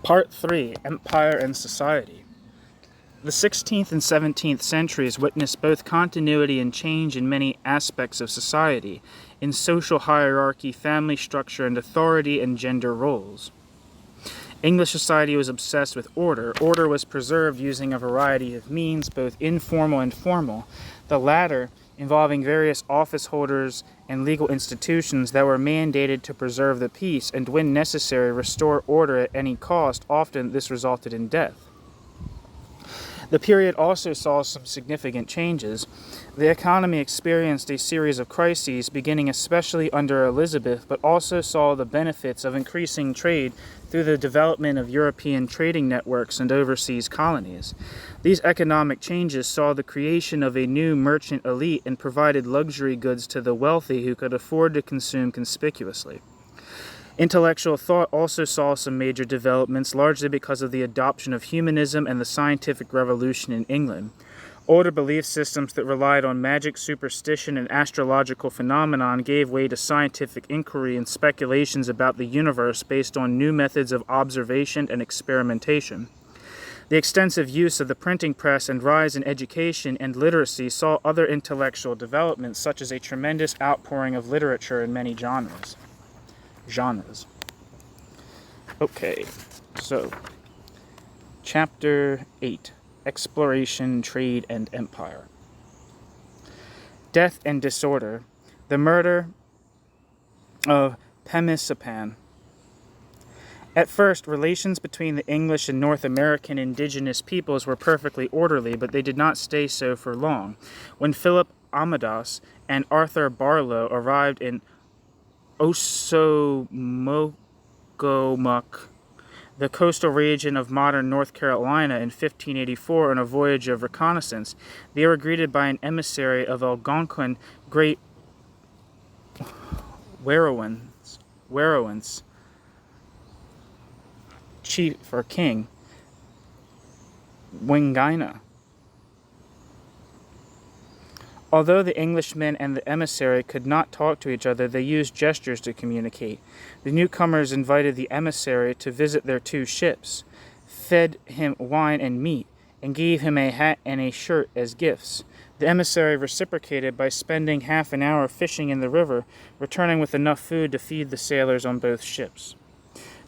Part 3. Empire and Society. The 16th and 17th centuries witnessed both continuity and change in many aspects of society, in social hierarchy, family structure, and authority and gender roles. English society was obsessed with order. Order was preserved using a variety of means, both informal and formal, the latter involving various office holders and legal institutions that were mandated to preserve the peace and, when necessary, restore order at any cost. Often this resulted in death. The period also saw some significant changes. The economy experienced a series of crises, beginning especially under Elizabeth, but also saw the benefits of increasing trade through the development of European trading networks and overseas colonies. These economic changes saw the creation of a new merchant elite and provided luxury goods to the wealthy who could afford to consume conspicuously. Intellectual thought also saw some major developments, largely because of the adoption of humanism and the scientific revolution in England. Older belief systems that relied on magic, superstition, and astrological phenomenon gave way to scientific inquiry and speculations about the universe based on new methods of observation and experimentation. The extensive use of the printing press and rise in education and literacy saw other intellectual developments, such as a tremendous outpouring of literature in many genres. Okay, so Chapter 8. Exploration, Trade, and Empire. Death and Disorder. The murder of Macmillan. At first, relations between the English and North American indigenous peoples were perfectly orderly, but they did not stay so for long. When Philip Amadas and Arthur Barlow arrived in Osamogomoc, the coastal region of modern North Carolina, in 1584 on a voyage of reconnaissance, they were greeted by an emissary of Algonquin great Werowance, chief or king, Wingina. Although the Englishmen and the emissary could not talk to each other, they used gestures to communicate. The newcomers invited the emissary to visit their two ships, fed him wine and meat, and gave him a hat and a shirt as gifts. The emissary reciprocated by spending half an hour fishing in the river, returning with enough food to feed the sailors on both ships.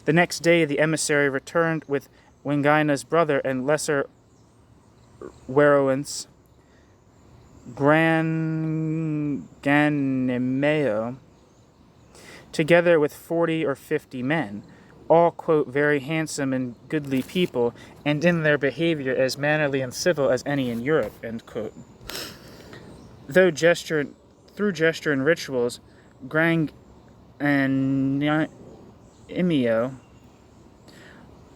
The next day the emissary returned with Wingina's brother and lesser Werowance, Ganimeo, together with 40 or 50 men, all, quote, very handsome and goodly people, and in their behavior as mannerly and civil as any in Europe, end quote. Through gesture and rituals, Grang and Imeo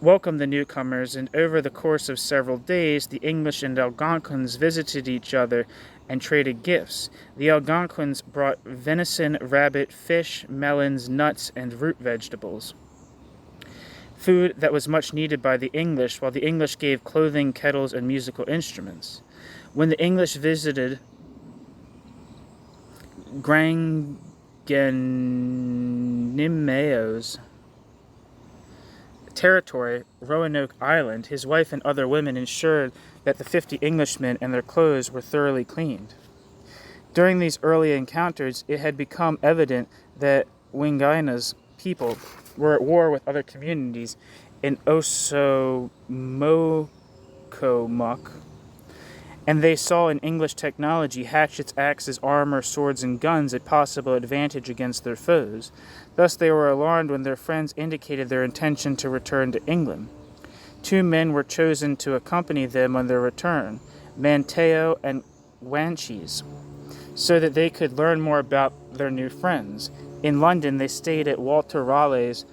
welcomed the newcomers, and over the course of several days, the English and Algonquins visited each other and traded gifts. The Algonquins brought venison, rabbit, fish, melons, nuts, and root vegetables, food that was much needed by the English, while the English gave clothing, kettles, and musical instruments. When the English visited Grangenimeo's territory, Roanoke Island, his wife and other women ensured that the 50 Englishmen and their clothes were thoroughly cleaned. During these early encounters, it had become evident that Wingina's people were at war with other communities in Osamogomoc, and they saw in English technology, hatchets, axes, armor, swords, and guns, a possible advantage against their foes. Thus they were alarmed when their friends indicated their intention to return to England. 2 men were chosen to accompany them on their return, Manteo and Wanches, so that they could learn more about their new friends. In London, they stayed at Walter Raleigh's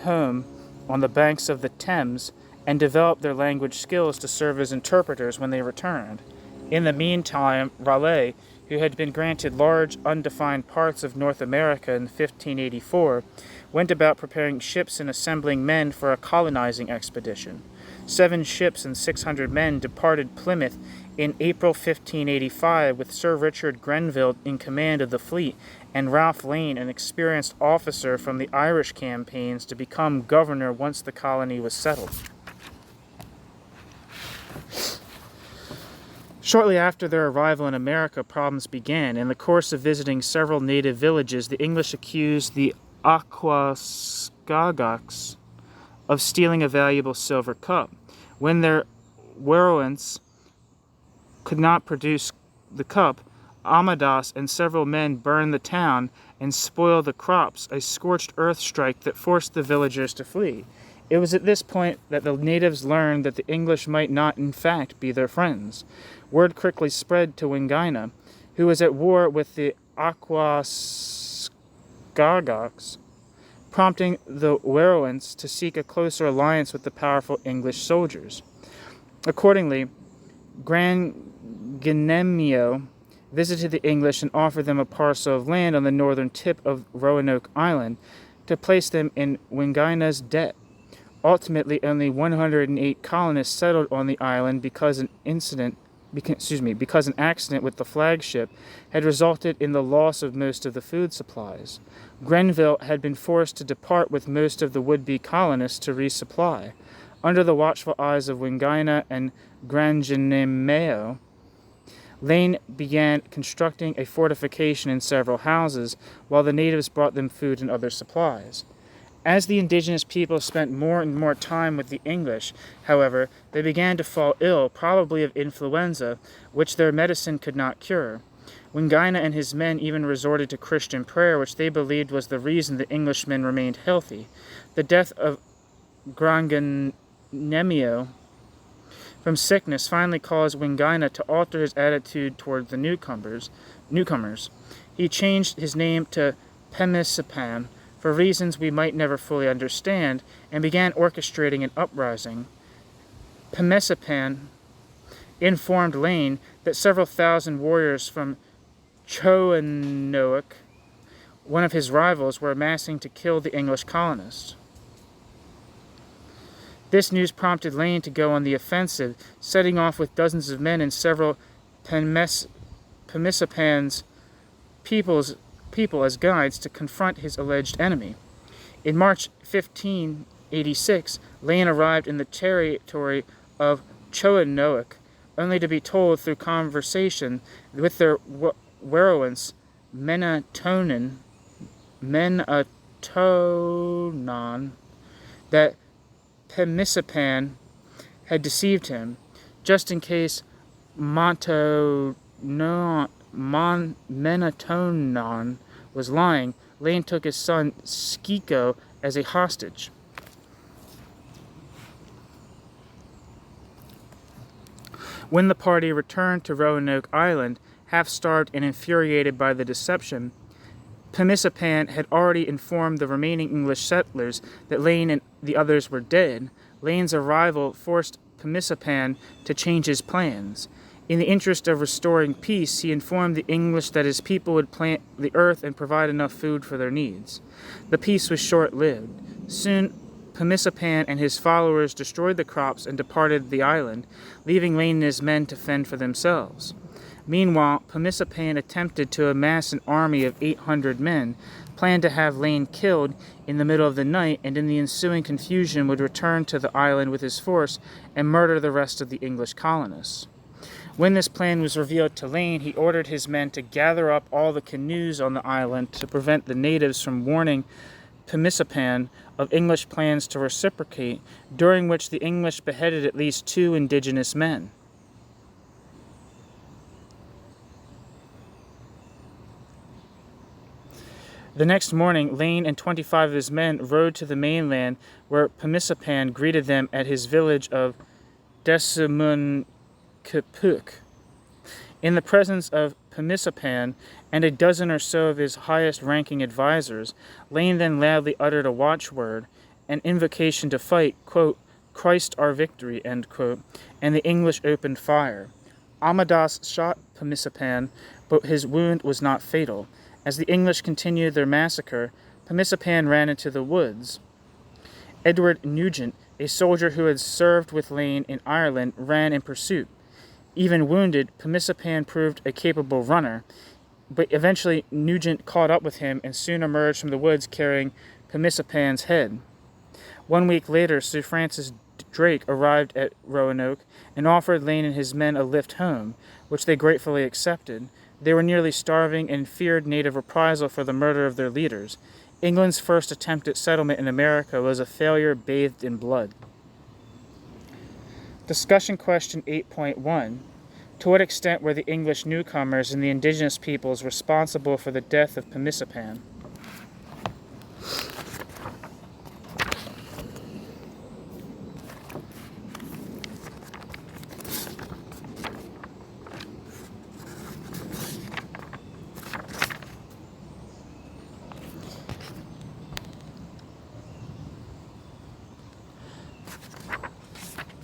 home on the banks of the Thames and developed their language skills to serve as interpreters when they returned. In the meantime, Raleigh, who had been granted large, undefined parts of North America in 1584, went about preparing ships and assembling men for a colonizing expedition. 7 ships and 600 men departed Plymouth In April 1585, with Sir Richard Grenville in command of the fleet and Ralph Lane, an experienced officer from the Irish campaigns, to become governor once the colony was settled. Shortly after their arrival in America, problems began. In the course of visiting several native villages, the English accused the Aquascagaks of stealing a valuable silver cup. When their warrants could not produce the cup, Amadas and several men burned the town and spoiled the crops, a scorched earth strike that forced the villagers to flee. It was at this point that the natives learned that the English might not, in fact, be their friends. Word quickly spread to Wingina, who was at war with the Aquascagaks, prompting the Werowans to seek a closer alliance with the powerful English soldiers. Accordingly, Grangennemio visited the English and offered them a parcel of land on the northern tip of Roanoke Island to place them in Wingina's debt. Ultimately, only 108 colonists settled on the island because an accident with the flagship had resulted in the loss of most of the food supplies. Grenville had been forced to depart with most of the would-be colonists to resupply. Under the watchful eyes of Wingina and Grangennemeo, Lane began constructing a fortification in several houses, while the natives brought them food and other supplies. As the indigenous people spent more and more time with the English, however, they began to fall ill, probably of influenza, which their medicine could not cure. Wingina and his men even resorted to Christian prayer, which they believed was the reason the Englishmen remained healthy. The death of Grangennemeo from sickness finally caused Wingina to alter his attitude toward the newcomers. He changed his name to Pemisipan, for reasons we might never fully understand, and began orchestrating an uprising. Pemisipan informed Lane that several thousand warriors from Choanoak, one of his rivals, were amassing to kill the English colonists. This news prompted Lane to go on the offensive, setting off with dozens of men and several Pemisipan's people as guides to confront his alleged enemy. In March 1586, Lane arrived in the territory of Choanoak, only to be told through conversation with their Werowans, Menatonan, that Pemisipan had deceived him. Just in case Menatonan was lying, Lane took his son Skiko as a hostage. When the party returned to Roanoke Island, half-starved and infuriated by the deception, Pemisipan had already informed the remaining English settlers that Lane and the others were dead. Lane's arrival forced Pemisipan to change his plans. In the interest of restoring peace, he informed the English that his people would plant the earth and provide enough food for their needs. The peace was short-lived. Soon, Pemisipan and his followers destroyed the crops and departed the island, leaving Lane and his men to fend for themselves. Meanwhile, Pemisipan attempted to amass an army of 800 men, planned to have Lane killed in the middle of the night, and in the ensuing confusion would return to the island with his force and murder the rest of the English colonists. When this plan was revealed to Lane, he ordered his men to gather up all the canoes on the island to prevent the natives from warning Pemisipan of English plans to reciprocate, during which the English beheaded at least 2 indigenous men. The next morning, Lane and 25 of his men rode to the mainland, where Pemisipan greeted them at his village of Desimunkepuk. In the presence of Pemisipan and a dozen or so of his highest-ranking advisors, Lane then loudly uttered a watchword, an invocation to fight, quote, "Christ our victory," end quote, and the English opened fire. Amadas shot Pemisipan, but his wound was not fatal. As the English continued their massacre, Pemisipan ran into the woods. Edward Nugent, a soldier who had served with Lane in Ireland, ran in pursuit. Even wounded, Pemisipan proved a capable runner, but eventually Nugent caught up with him and soon emerged from the woods carrying Pemisipan's head. 1 week later, Sir Francis Drake arrived at Roanoke and offered Lane and his men a lift home, which they gratefully accepted. They were nearly starving and feared native reprisal for the murder of their leaders. England's first attempt at settlement in America was a failure bathed in blood. Discussion question 8.1. To what extent were the English newcomers and the indigenous peoples responsible for the death of Pemisipan?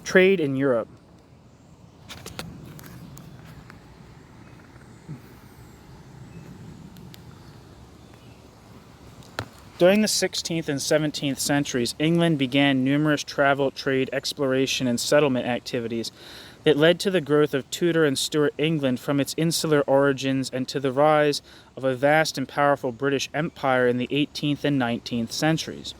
Trade in Europe. During the 16th and 17th centuries, England began numerous travel, trade, exploration, and settlement activities that led to the growth of Tudor and Stuart England from its insular origins and to the rise of a vast and powerful British Empire in the 18th and 19th centuries.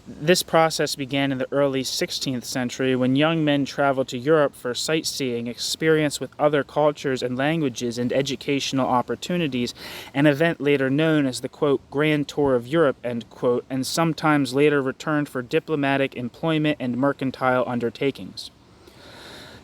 This process began in the early 16th century when young men traveled to Europe for sightseeing, experience with other cultures and languages, and educational opportunities, an event later known as the, quote, Grand Tour of Europe, end quote, and sometimes later returned for diplomatic, employment, and mercantile undertakings.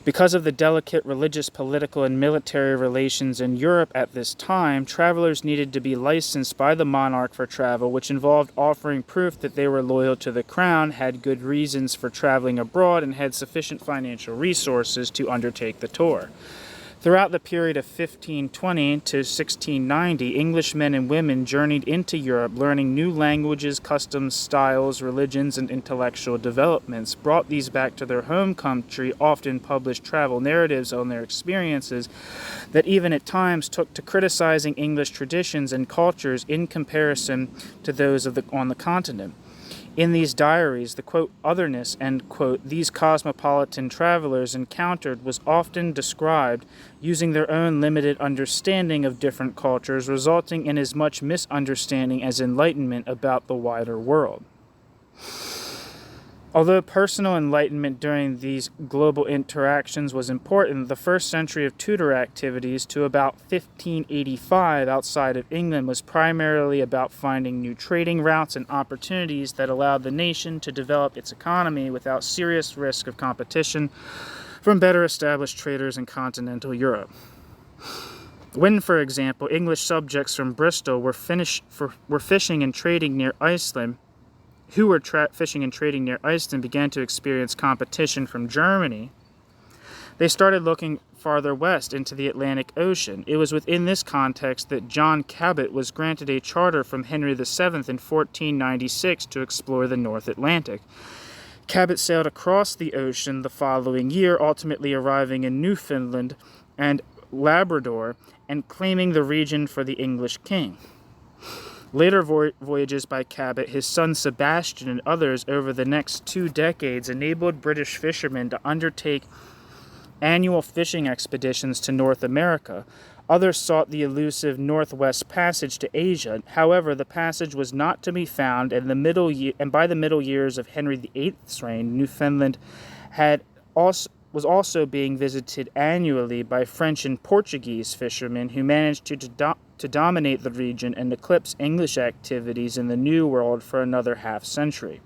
Because of the delicate religious, political, and military relations in Europe at this time, travelers needed to be licensed by the monarch for travel, which involved offering proof that they were loyal to the crown, had good reasons for traveling abroad, and had sufficient financial resources to undertake the tour. Throughout the period of 1520 to 1690, English men and women journeyed into Europe, learning new languages, customs, styles, religions, and intellectual developments, brought these back to their home country, often published travel narratives on their experiences that even at times took to criticizing English traditions and cultures in comparison to those on the continent. In these diaries, the, quote, otherness, end quote, these cosmopolitan travelers encountered was often described using their own limited understanding of different cultures, resulting in as much misunderstanding as enlightenment about the wider world. Although personal enlightenment during these global interactions was important, the first century of Tudor activities to about 1585 outside of England was primarily about finding new trading routes and opportunities that allowed the nation to develop its economy without serious risk of competition from better established traders in continental Europe. When, for example, English subjects from Bristol were fishing and trading near Iceland, began to experience competition from Germany, they started looking farther west into the Atlantic Ocean. It was within this context that John Cabot was granted a charter from Henry VII in 1496 to explore the North Atlantic. Cabot sailed across the ocean the following year, ultimately arriving in Newfoundland and Labrador and claiming the region for the English king. Later voyages by Cabot, his son Sebastian, and others over the next 2 decades enabled British fishermen to undertake annual fishing expeditions to North America. Others sought the elusive Northwest Passage to Asia. However, the passage was not to be found, and by the middle years of Henry VIII's reign, Newfoundland was also being visited annually by French and Portuguese fishermen who managed to dominate the region and eclipse English activities in the New World for another half-century.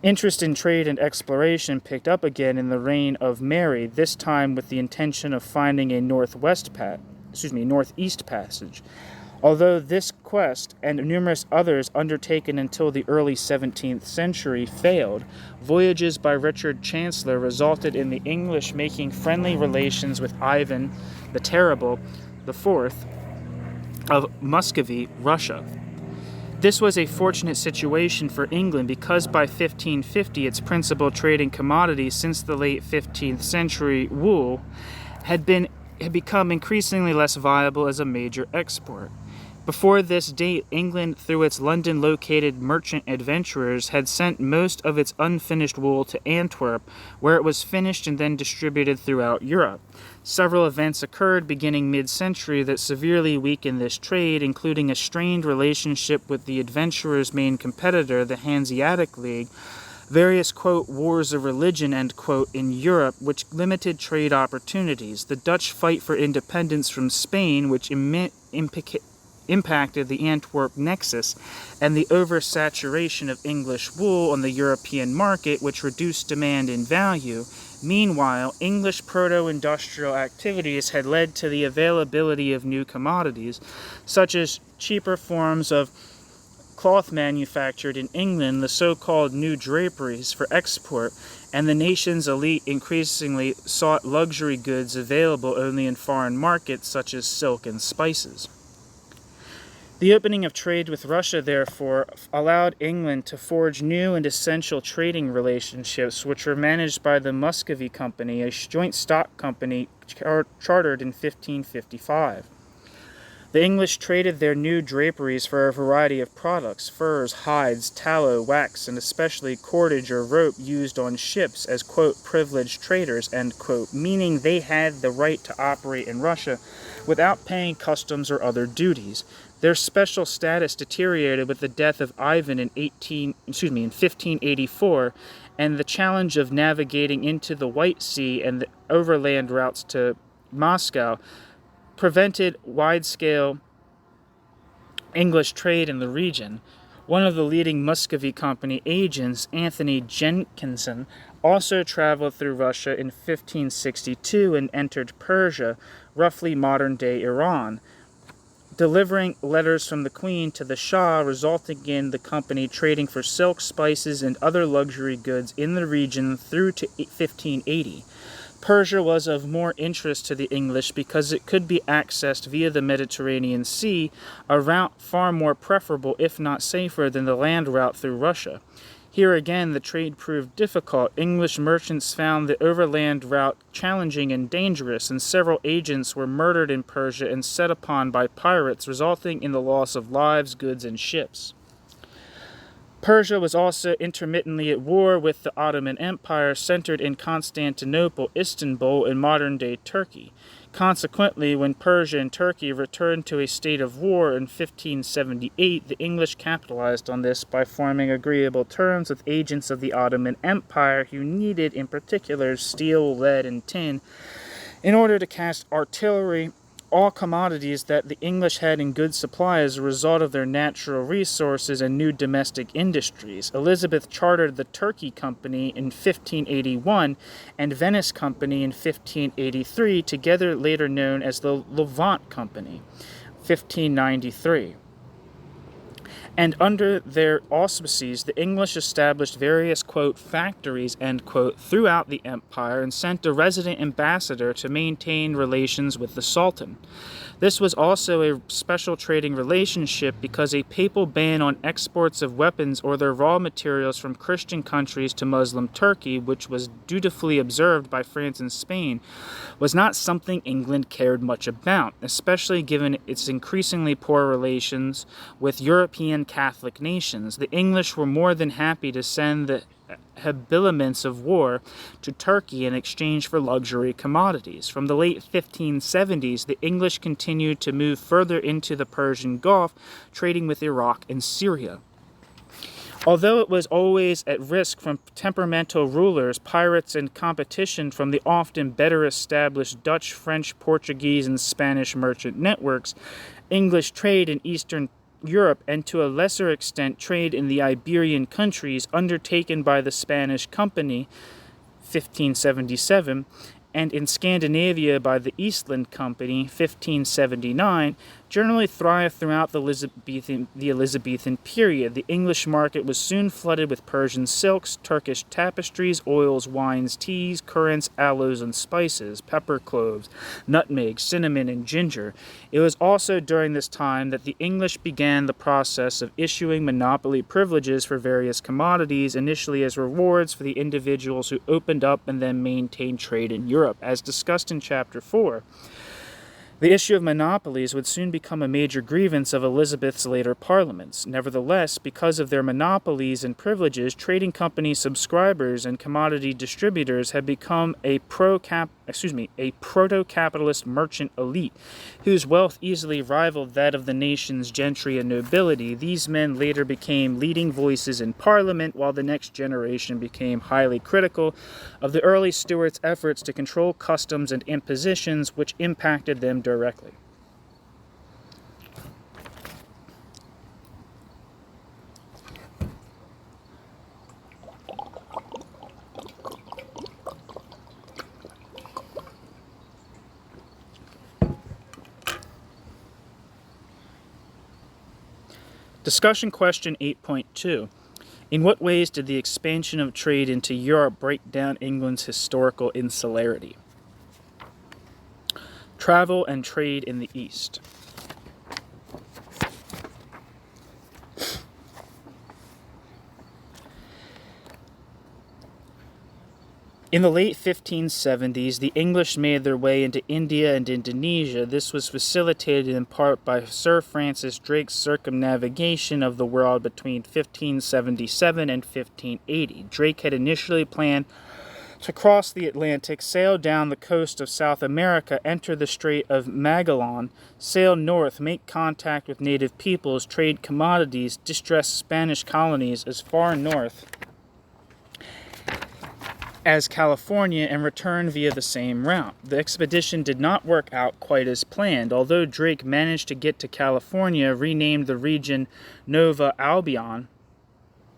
Interest in trade and exploration picked up again in the reign of Mary, this time with the intention of finding a northeast passage. Although this quest and numerous others undertaken until the early 17th century failed, voyages by Richard Chancellor resulted in the English making friendly relations with Ivan the Terrible IV of Muscovy, Russia. This was a fortunate situation for England because by 1550 its principal trading commodity since the late 15th century, wool, had become increasingly less viable as a major export. Before this date, England, through its London-located merchant adventurers, had sent most of its unfinished wool to Antwerp, where it was finished and then distributed throughout Europe. Several events occurred beginning mid-century that severely weakened this trade, including a strained relationship with the adventurers' main competitor, the Hanseatic League, various, quote, wars of religion, end quote, in Europe, which limited trade opportunities, the Dutch fight for independence from Spain, which impacted the Antwerp nexus, and the oversaturation of English wool on the European market, which reduced demand and value. Meanwhile, English proto-industrial activities had led to the availability of new commodities, such as cheaper forms of cloth manufactured in England, the so-called new draperies for export, and the nation's elite increasingly sought luxury goods available only in foreign markets such as silk and spices. The opening of trade with Russia, therefore, allowed England to forge new and essential trading relationships, which were managed by the Muscovy Company, a joint stock company chartered in 1555. The English traded their new draperies for a variety of products: furs, hides, tallow, wax, and especially cordage or rope used on ships as, quote, privileged traders, end quote, meaning they had the right to operate in Russia without paying customs or other duties. Their special status deteriorated with the death of Ivan in 1584, and the challenge of navigating into the White Sea and the overland routes to Moscow prevented wide-scale English trade in the region. One of the leading Muscovy Company agents, Anthony Jenkinson, also traveled through Russia in 1562 and entered Persia, roughly modern-day Iran, delivering letters from the Queen to the Shah, resulting in the company trading for silk, spices, and other luxury goods in the region through to 1580. Persia was of more interest to the English because it could be accessed via the Mediterranean Sea, a route far more preferable, if not safer, than the land route through Russia. Here again, the trade proved difficult. English merchants found the overland route challenging and dangerous, and several agents were murdered in Persia and set upon by pirates, resulting in the loss of lives, goods, and ships. Persia was also intermittently at war with the Ottoman Empire, centered in Constantinople, Istanbul, and modern-day Turkey. Consequently, when Persia and Turkey returned to a state of war in 1578, the English capitalized on this by forming agreeable terms with agents of the Ottoman Empire who needed, in particular, steel, lead, and tin in order to cast artillery, all commodities that the English had in good supply as a result of their natural resources and new domestic industries. Elizabeth chartered the Turkey Company in 1581 and Venice Company in 1583, together later known as the Levant Company, 1593. And under their auspices, the English established various, quote, factories, end quote, throughout the empire and sent a resident ambassador to maintain relations with the Sultan. This was also a special trading relationship because a papal ban on exports of weapons or their raw materials from Christian countries to Muslim Turkey, which was dutifully observed by France and Spain, was not something England cared much about, especially given its increasingly poor relations with European Catholic nations. The English were more than happy to send the habiliments of war to Turkey in exchange for luxury commodities. From the late 1570s, the English continued to move further into the Persian Gulf, trading with Iraq and Syria. Although it was always at risk from temperamental rulers, pirates, and competition from the often better established Dutch, French, Portuguese, and Spanish merchant networks, English trade in Eastern Europe, and to a lesser extent trade in the Iberian countries undertaken by the Spanish Company, 1577, and in Scandinavia by the Eastland Company, 1579, generally thrived throughout the Elizabethan period. The English market was soon flooded with Persian silks, Turkish tapestries, oils, wines, teas, currants, aloes, and spices, pepper, cloves, nutmeg, cinnamon, and ginger. It was also during this time that the English began the process of issuing monopoly privileges for various commodities, initially as rewards for the individuals who opened up and then maintained trade in Europe. As discussed in Chapter 4, The issue of monopolies would soon become a major grievance of Elizabeth's later parliaments. Nevertheless, because of their monopolies and privileges, trading company subscribers and commodity distributors had become a proto-capitalist merchant elite, whose wealth easily rivaled that of the nation's gentry and nobility. These men later became leading voices in Parliament, while the next generation became highly critical of the early Stuarts' efforts to control customs and impositions, which impacted them directly. Discussion question 8.2. In what ways did the expansion of trade into Europe break down England's historical insularity? Travel and trade in the East. In the late 1570s, the English made their way into India and Indonesia. This was facilitated in part by Sir Francis Drake's circumnavigation of the world between 1577 and 1580. Drake had initially planned to cross the Atlantic, sail down the coast of South America, enter the Strait of Magellan, sail north, make contact with native peoples, trade commodities, distress Spanish colonies as far north as California, and return via the same route. The expedition did not work out quite as planned. Although Drake managed to get to California, renamed the region Nova Albion,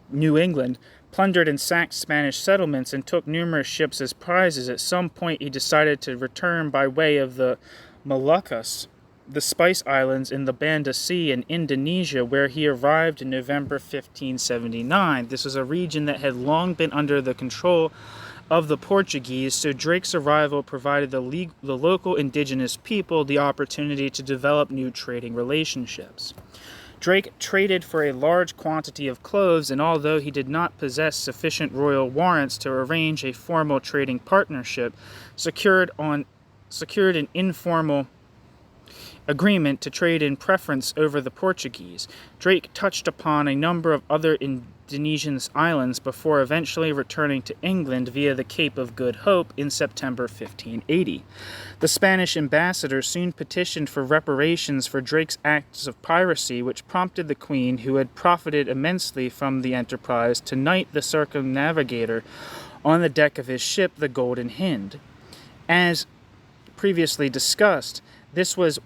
New England, plundered and sacked Spanish settlements, and took numerous ships as prizes. At some point, he decided to return by way of the Moluccas, the Spice Islands in the Banda Sea in Indonesia, where he arrived in November 1579. This was a region that had long been under the control of the Portuguese, so Drake's arrival provided the local indigenous people the opportunity to develop new trading relationships. Drake traded for a large quantity of cloves, and although he did not possess sufficient royal warrants to arrange a formal trading partnership, secured an informal agreement to trade in preference over the Portuguese. Drake touched upon a number of other Indonesian islands before eventually returning to England via the Cape of Good Hope in September 1580. The Spanish ambassador soon petitioned for reparations for Drake's acts of piracy, which prompted the Queen, who had profited immensely from the enterprise, to knight the circumnavigator on the deck of his ship, the Golden Hind. As previously discussed, this was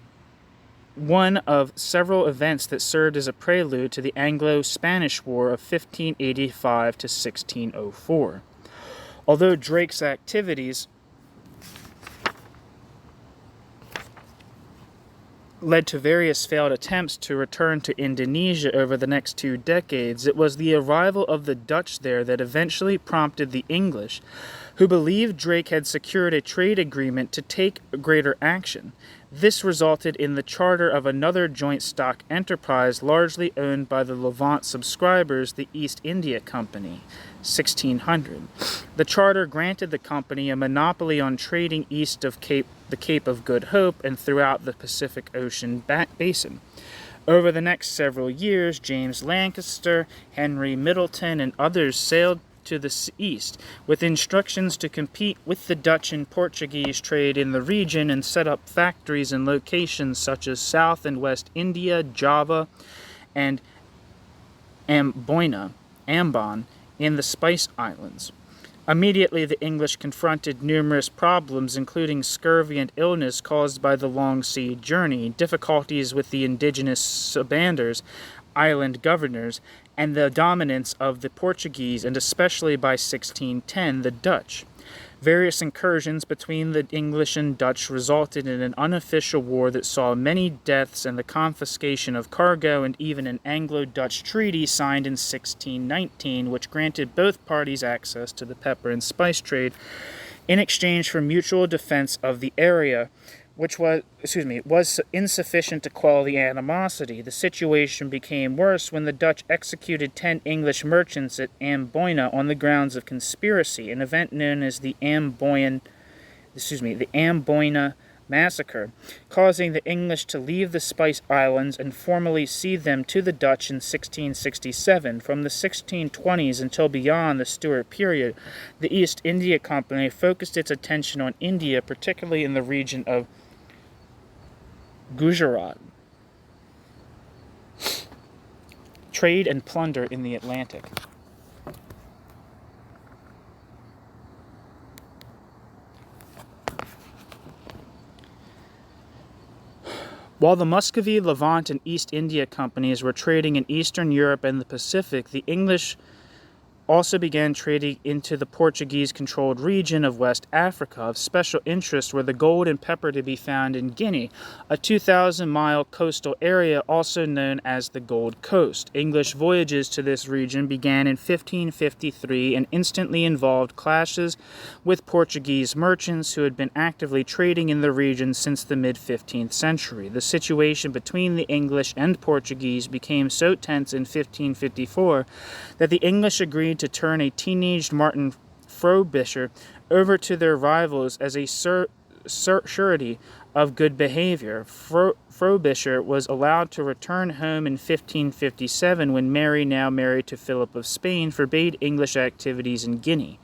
one of several events that served as a prelude to the Anglo-Spanish War of 1585 to 1604. Although Drake's activities led to various failed attempts to return to Indonesia over the next 2 decades, it was the arrival of the Dutch there that eventually prompted the English, who believed Drake had secured a trade agreement, to take greater action. This resulted in the charter of another joint stock enterprise largely owned by the Levant subscribers, the East India Company, 1600. The charter granted the company a monopoly on trading east of the Cape of Good Hope and throughout the Pacific Ocean basin. Over the next several years, James Lancaster, Henry Middleton, and others sailed to the east, with instructions to compete with the Dutch and Portuguese trade in the region and set up factories in locations such as South and West India, Java, and Ambon in the Spice Islands. Immediately, the English confronted numerous problems, including scurvy and illness caused by the long sea journey, difficulties with the indigenous Sabanders, island governors, and the dominance of the Portuguese, and especially by 1610, the Dutch. Various incursions between the English and Dutch resulted in an unofficial war that saw many deaths and the confiscation of cargo, and even an Anglo-Dutch treaty signed in 1619, which granted both parties access to the pepper and spice trade in exchange for mutual defense of the area, which was insufficient to quell the animosity. The situation became worse when the Dutch executed 10 English merchants at Amboina on the grounds of conspiracy, an event known as the Amboina massacre, causing the English to leave the Spice Islands and formally cede them to the Dutch in 1667. From the 1620s until beyond the Stuart period, the East India Company focused its attention on India, particularly in the region of Gujarat. Trade and plunder in the Atlantic. While the Muscovy, Levant, and East India companies were trading in Eastern Europe and the Pacific, the English also began trading into the Portuguese-controlled region of West Africa. Of special interest were the gold and pepper to be found in Guinea, a 2,000-mile coastal area also known as the Gold Coast. English voyages to this region began in 1553 and instantly involved clashes with Portuguese merchants who had been actively trading in the region since the mid-15th century. The situation between the English and Portuguese became so tense in 1554 that the English agreed to turn a teenaged Martin Frobisher over to their rivals as a surety of good behavior. Frobisher was allowed to return home in 1557 when Mary, now married to Philip of Spain, forbade English activities in Guinea.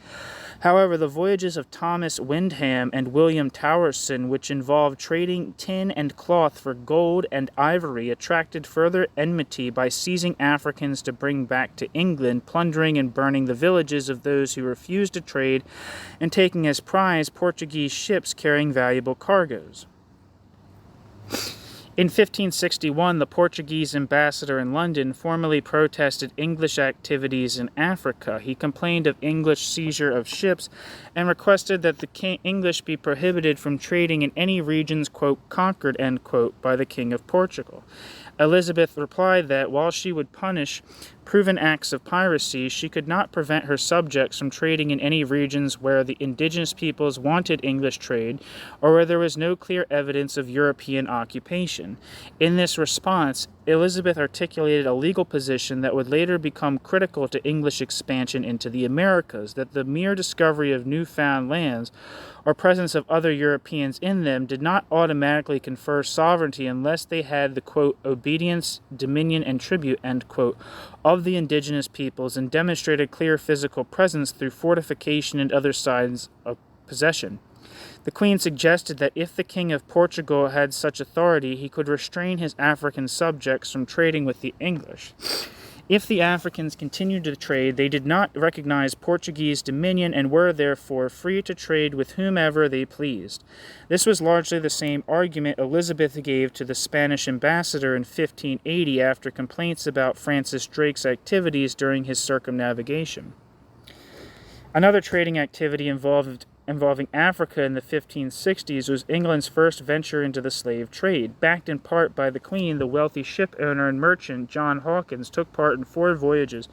However, the voyages of Thomas Wyndham and William Towerson, which involved trading tin and cloth for gold and ivory, attracted further enmity by seizing Africans to bring back to England, plundering and burning the villages of those who refused to trade, and taking as prize Portuguese ships carrying valuable cargoes. In 1561, the Portuguese ambassador in London formally protested English activities in Africa. He complained of English seizure of ships and requested that the English be prohibited from trading in any regions, quote, conquered, end quote, by the King of Portugal. Elizabeth replied that while she would punish proven acts of piracy, she could not prevent her subjects from trading in any regions where the indigenous peoples wanted English trade or where there was no clear evidence of European occupation. In this response, Elizabeth articulated a legal position that would later become critical to English expansion into the Americas, that the mere discovery of newfound lands or presence of other Europeans in them did not automatically confer sovereignty unless they had the, quote, obedience, dominion, and tribute, end quote, of the indigenous peoples and demonstrated clear physical presence through fortification and other signs of possession. The Queen suggested that if the King of Portugal had such authority, he could restrain his African subjects from trading with the English. If the Africans continued to trade, they did not recognize Portuguese dominion and were therefore free to trade with whomever they pleased. This was largely the same argument Elizabeth gave to the Spanish ambassador in 1580 after complaints about Francis Drake's activities during his circumnavigation. Another trading activity involving Africa in the 1560s was England's first venture into the slave trade. Backed in part by the Queen, the wealthy ship owner and merchant John Hawkins took part in 4 voyages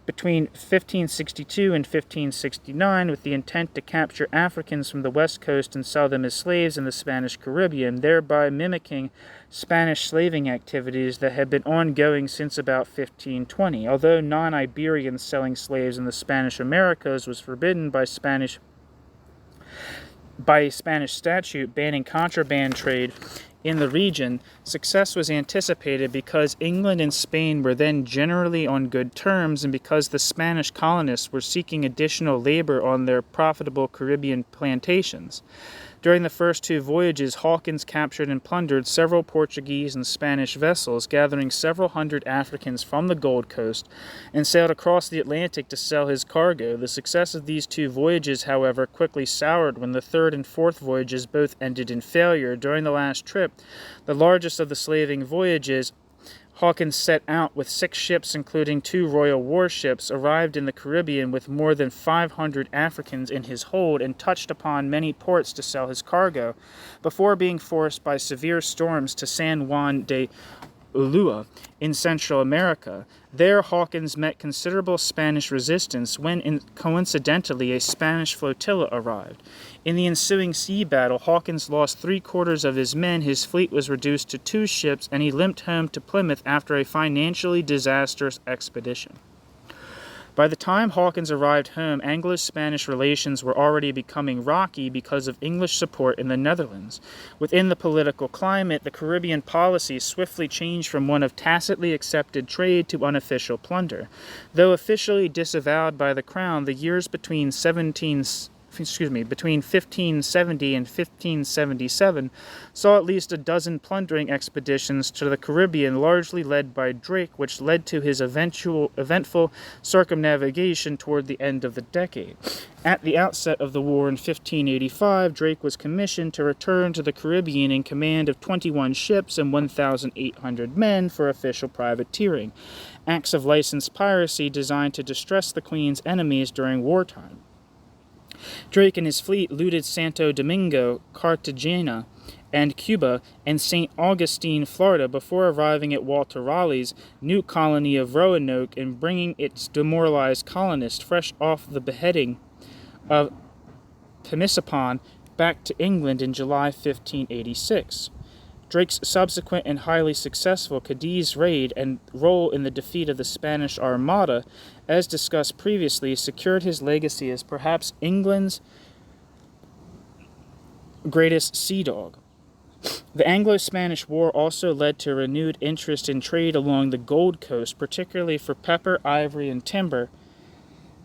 between 1562 and 1569 with the intent to capture Africans from the west coast and sell them as slaves in the Spanish Caribbean, thereby mimicking Spanish slaving activities that had been ongoing since about 1520. Although non-Iberians selling slaves in the Spanish Americas was forbidden by a Spanish statute banning contraband trade in the region, success was anticipated because England and Spain were then generally on good terms and because the Spanish colonists were seeking additional labor on their profitable Caribbean plantations. During the first 2 voyages, Hawkins captured and plundered several Portuguese and Spanish vessels, gathering several hundred Africans from the Gold Coast, and sailed across the Atlantic to sell his cargo. The success of these 2 voyages, however, quickly soured when the 3rd and 4th voyages both ended in failure. During the last trip, the largest of the slaving voyages, Hawkins set out with 6 ships, including 2 royal warships, arrived in the Caribbean with more than 500 Africans in his hold, and touched upon many ports to sell his cargo, before being forced by severe storms to San Juan de Ulua in Central America. There, Hawkins met considerable Spanish resistance when, coincidentally, a Spanish flotilla arrived. In the ensuing sea battle, Hawkins lost 3/4 of his men, his fleet was reduced to 2 ships, and he limped home to Plymouth after a financially disastrous expedition. By the time Hawkins arrived home, Anglo-Spanish relations were already becoming rocky because of English support in the Netherlands. Within the political climate, the Caribbean policy swiftly changed from one of tacitly accepted trade to unofficial plunder. Though officially disavowed by the Crown, the years between 1570 and 1577 saw at least a dozen plundering expeditions to the Caribbean, largely led by Drake, which led to his eventful circumnavigation toward the end of the decade. At the outset of the war in 1585, Drake was commissioned to return to the Caribbean in command of 21 ships and 1,800 men for official privateering, acts of licensed piracy designed to distress the Queen's enemies during wartime. Drake and his fleet looted Santo Domingo, Cartagena, and Cuba, and St. Augustine, Florida, before arriving at Walter Raleigh's new colony of Roanoke and bringing its demoralized colonists fresh off the beheading of Pemmican back to England in July 1586. Drake's subsequent and highly successful Cadiz raid and role in the defeat of the Spanish Armada, as discussed previously, secured his legacy as perhaps England's greatest sea dog. The Anglo-Spanish War also led to renewed interest in trade along the Gold Coast, particularly for pepper, ivory, and timber,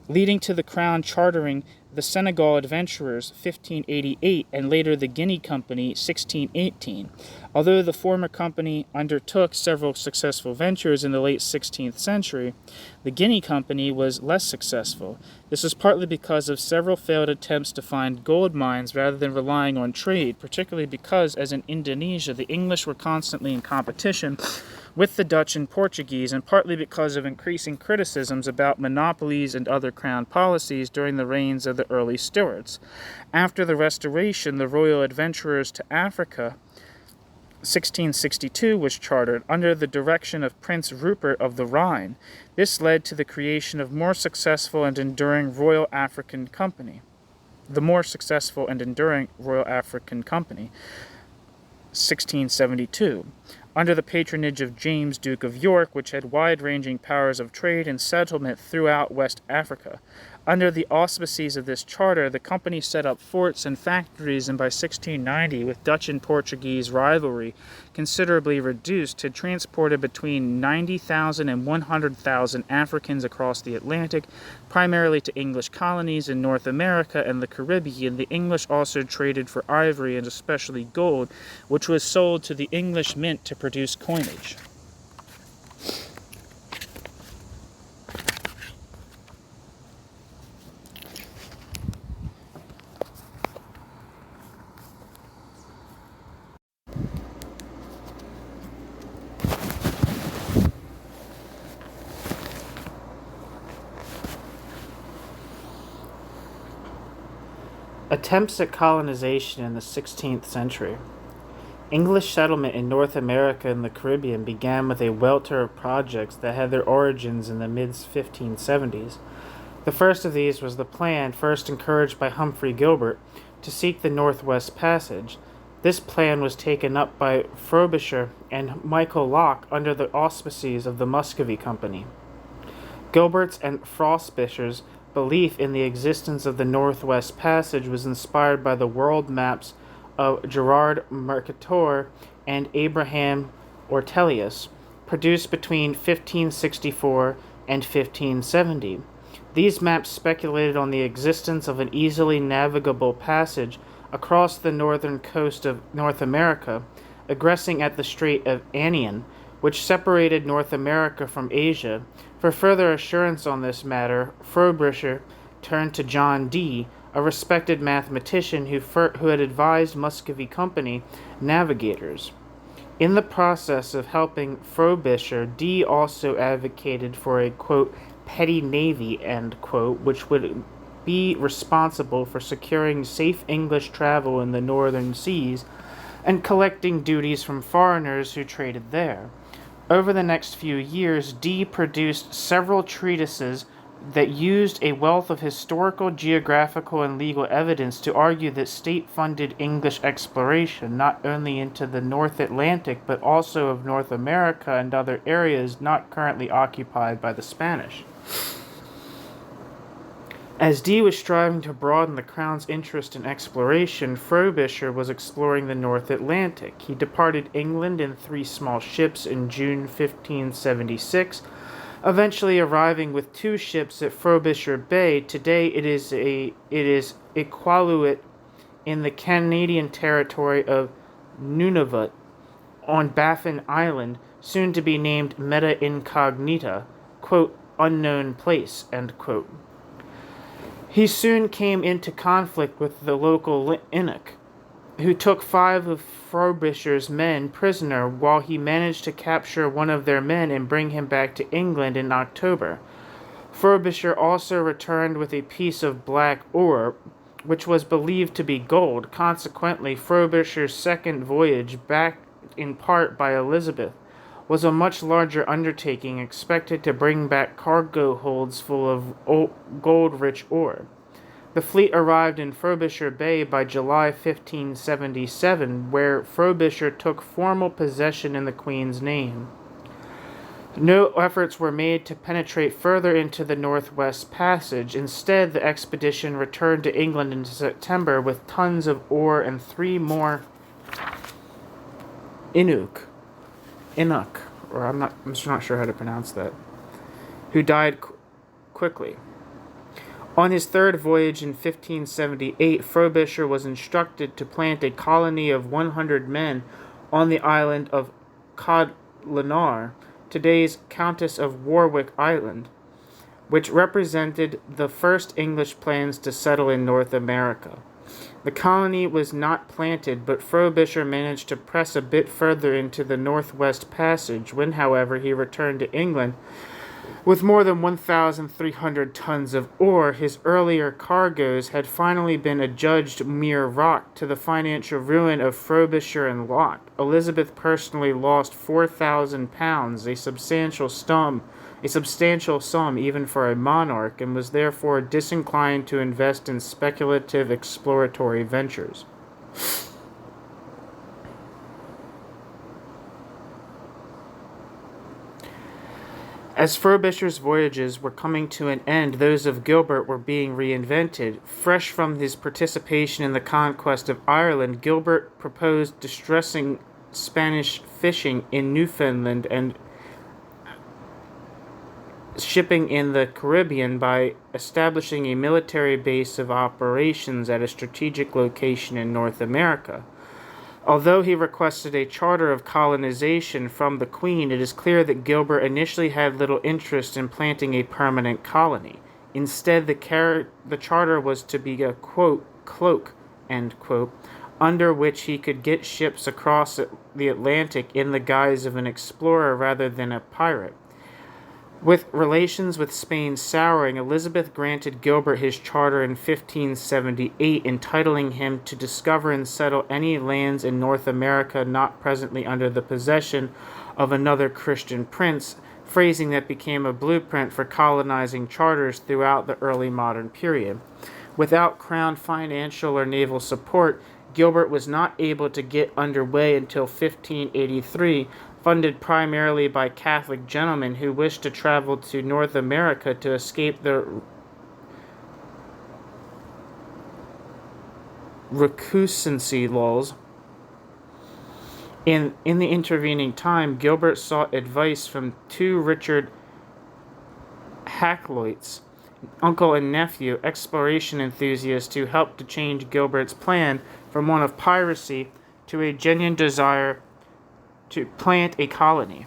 leading to the Crown chartering the Senegal Adventurers 1588 and later the Guinea Company 1618. Although the former company undertook several successful ventures in the late 16th century, the Guinea Company was less successful. This was partly because of several failed attempts to find gold mines rather than relying on trade, particularly because, as in Indonesia, the English were constantly in competition with the Dutch and Portuguese, and partly because of increasing criticisms about monopolies and other crown policies during the reigns of the early Stuarts. After the Restoration, the Royal Adventurers to Africa 1662 was chartered under the direction of Prince Rupert of the Rhine. This led to the creation of more successful and enduring Royal African Company. 1672. Under the patronage of James, Duke of York, which had wide-ranging powers of trade and settlement throughout West Africa. Under the auspices of this charter, the company set up forts and factories, and by 1690, with Dutch and Portuguese rivalry considerably reduced, had transported between 90,000 and 100,000 Africans across the Atlantic, primarily to English colonies in North America and the Caribbean. The English also traded for ivory and especially gold, which was sold to the English mint to produce coinage. Attempts at colonization in the 16th century. English settlement in North America and the Caribbean began with a welter of projects that had their origins in the mid-1570s. The first of these was the plan, first encouraged by Humphrey Gilbert, to seek the Northwest Passage. This plan was taken up by Frobisher and Michael Locke under the auspices of the Muscovy Company. Gilbert's and Frobisher's belief in the existence of the Northwest Passage was inspired by the world maps of Gerard Mercator and Abraham Ortelius, produced between 1564 and 1570. These maps speculated on the existence of an easily navigable passage across the northern coast of North America, egressing at the Strait of Anian, which separated North America from Asia. For further assurance on this matter, Frobisher turned to John Dee, a respected mathematician who had advised Muscovy Company navigators. In the process of helping Frobisher, Dee also advocated for a, quote, petty navy, end quote, which would be responsible for securing safe English travel in the northern seas and collecting duties from foreigners who traded there. Over the next few years, Dee produced several treatises that used a wealth of historical, geographical, and legal evidence to argue that state-funded English exploration, not only into the North Atlantic, but also of North America and other areas not currently occupied by the Spanish. As Dee was striving to broaden the Crown's interest in exploration, Frobisher was exploring the North Atlantic. He departed England in 3 small ships in June 1576, eventually arriving with 2 ships at Frobisher Bay. Today it is Iqaluit in the Canadian territory of Nunavut on Baffin Island, soon to be named Meta Incognita, quote, unknown place, end quote. He soon came into conflict with the local Inuk, who took 5 of Frobisher's men prisoner while he managed to capture one of their men and bring him back to England in October. Frobisher also returned with a piece of black ore, which was believed to be gold. Consequently, Frobisher's second voyage, backed in part by Elizabeth, was a much larger undertaking, expected to bring back cargo holds full of gold-rich ore. The fleet arrived in Frobisher Bay by July 1577, where Frobisher took formal possession in the Queen's name. No efforts were made to penetrate further into the Northwest Passage. Instead, the expedition returned to England in September with tons of ore and 3 more Inuk, or I'm just not sure how to pronounce that, who died quickly. On his 3rd voyage in 1578, Frobisher was instructed to plant a colony of 100 men on the island of Codlinar, today's Countess of Warwick Island, which represented the first English plans to settle in North America. The colony was not planted, but Frobisher managed to press a bit further into the Northwest Passage. When, however, he returned to England with more than 1,300 tons of ore, his earlier cargoes had finally been adjudged mere rot, to the financial ruin of Frobisher and Lot. Elizabeth personally lost £4,000, a substantial sum even for a monarch, and was therefore disinclined to invest in speculative exploratory ventures. As Frobisher's voyages were coming to an end, those of Gilbert were being reinvented. Fresh from his participation in the conquest of Ireland, Gilbert proposed distressing Spanish fishing in Newfoundland and shipping in the Caribbean by establishing a military base of operations at a strategic location in North America. Although he requested a charter of colonization from the Queen, it is clear that Gilbert initially had little interest in planting a permanent colony. Instead, the charter was to be a, quote, cloak, end quote, under which he could get ships across the Atlantic in the guise of an explorer rather than a pirate. With relations with Spain souring, Elizabeth granted Gilbert his charter in 1578, entitling him to discover and settle any lands in North America not presently under the possession of another Christian prince, phrasing that became a blueprint for colonizing charters throughout the early modern period. Without Crown financial or naval support, Gilbert was not able to get underway until 1583, funded primarily by Catholic gentlemen who wished to travel to North America to escape the recusancy laws. In the intervening time, Gilbert sought advice from 2 Richard Hakluyts, uncle and nephew, exploration enthusiasts, who helped to change Gilbert's plan from one of piracy to a genuine desire to plant a colony.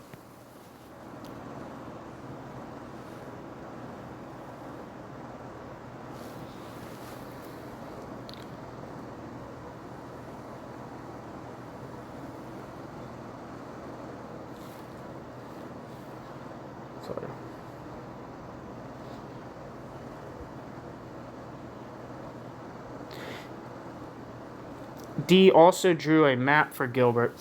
Sorry. Dee also drew a map for Gilbert,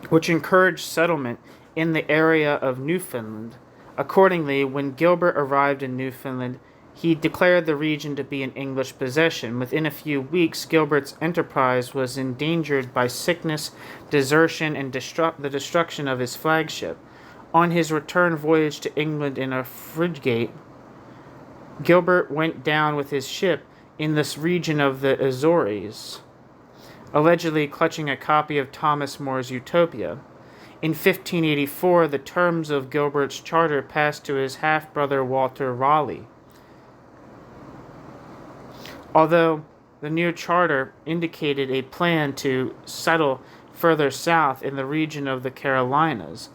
which encouraged settlement in the area of Newfoundland. Accordingly, when Gilbert arrived in Newfoundland, he declared the region to be in English possession. Within a few weeks, Gilbert's enterprise was endangered by sickness, desertion, and the destruction of his flagship. On his return voyage to England in a frigate, Gilbert went down with his ship in this region of the Azores, allegedly clutching a copy of Thomas More's Utopia. In 1584, the terms of Gilbert's charter passed to his half-brother Walter Raleigh. Although the new charter indicated a plan to settle further south in the region of the Carolinas,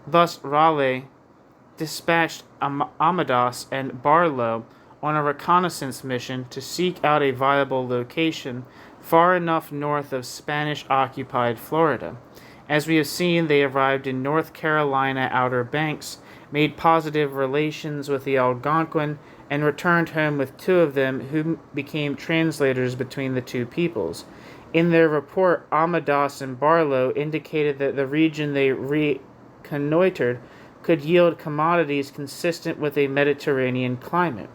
thus Raleigh dispatched Amadas and Barlow on a reconnaissance mission to seek out a viable location far enough north of Spanish-occupied Florida. As we have seen, they arrived in North Carolina Outer Banks, made positive relations with the Algonquin, and returned home with two of them who became translators between the two peoples. In their report, Amadas and Barlow indicated that the region they reconnoitered could yield commodities consistent with a Mediterranean climate,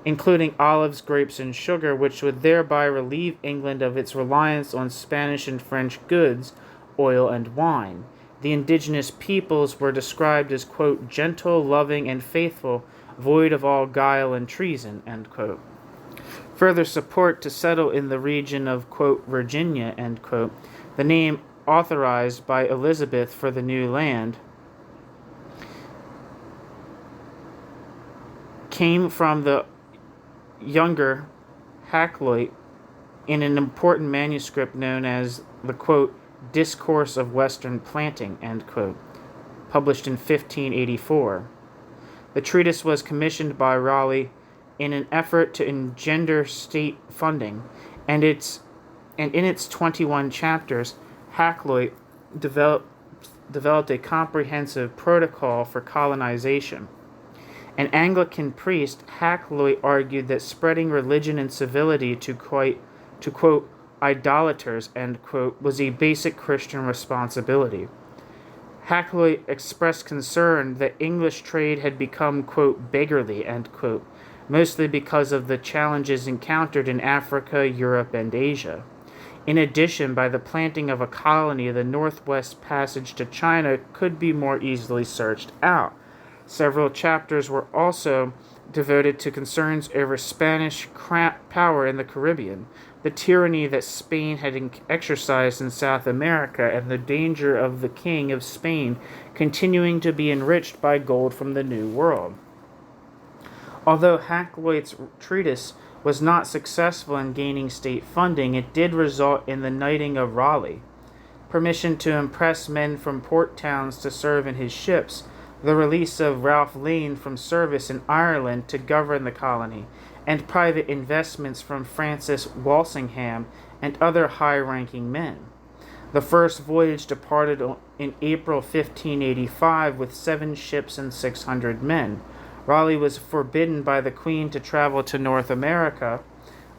including olives, grapes, and sugar, which would thereby relieve England of its reliance on Spanish and French goods, oil, and wine. The indigenous peoples were described as, quote, gentle, loving, and faithful, void of all guile and treason, end quote. Further support to settle in the region of, quote, Virginia, end quote, the name authorized by Elizabeth for the new land, came from the younger Hakluyt in an important manuscript known as the, quote, Discourse of Western Planting, end quote, published in 1584. The treatise was commissioned by Raleigh in an effort to engender state funding, and in its 21 chapters, Hakluyt developed a comprehensive protocol for colonization. An Anglican priest, Hakluyt argued that spreading religion and civility to quote, idolaters, end quote, was a basic Christian responsibility. Hakluyt expressed concern that English trade had become, quote, beggarly, end quote, mostly because of the challenges encountered in Africa, Europe, and Asia. In addition, by the planting of a colony, the Northwest Passage to China could be more easily searched out. Several chapters were also devoted to concerns over Spanish power in the Caribbean, the tyranny that Spain had exercised in South America, and the danger of the King of Spain continuing to be enriched by gold from the New World. Although Hakluyt's treatise was not successful in gaining state funding, it did result in the knighting of Raleigh, permission to impress men from port towns to serve in his ships, the release of Ralph Lane from service in Ireland to govern the colony, and private investments from Francis Walsingham and other high-ranking men. The first voyage departed in April 1585 with 7 ships and 600 men. Raleigh was forbidden by the Queen to travel to North America,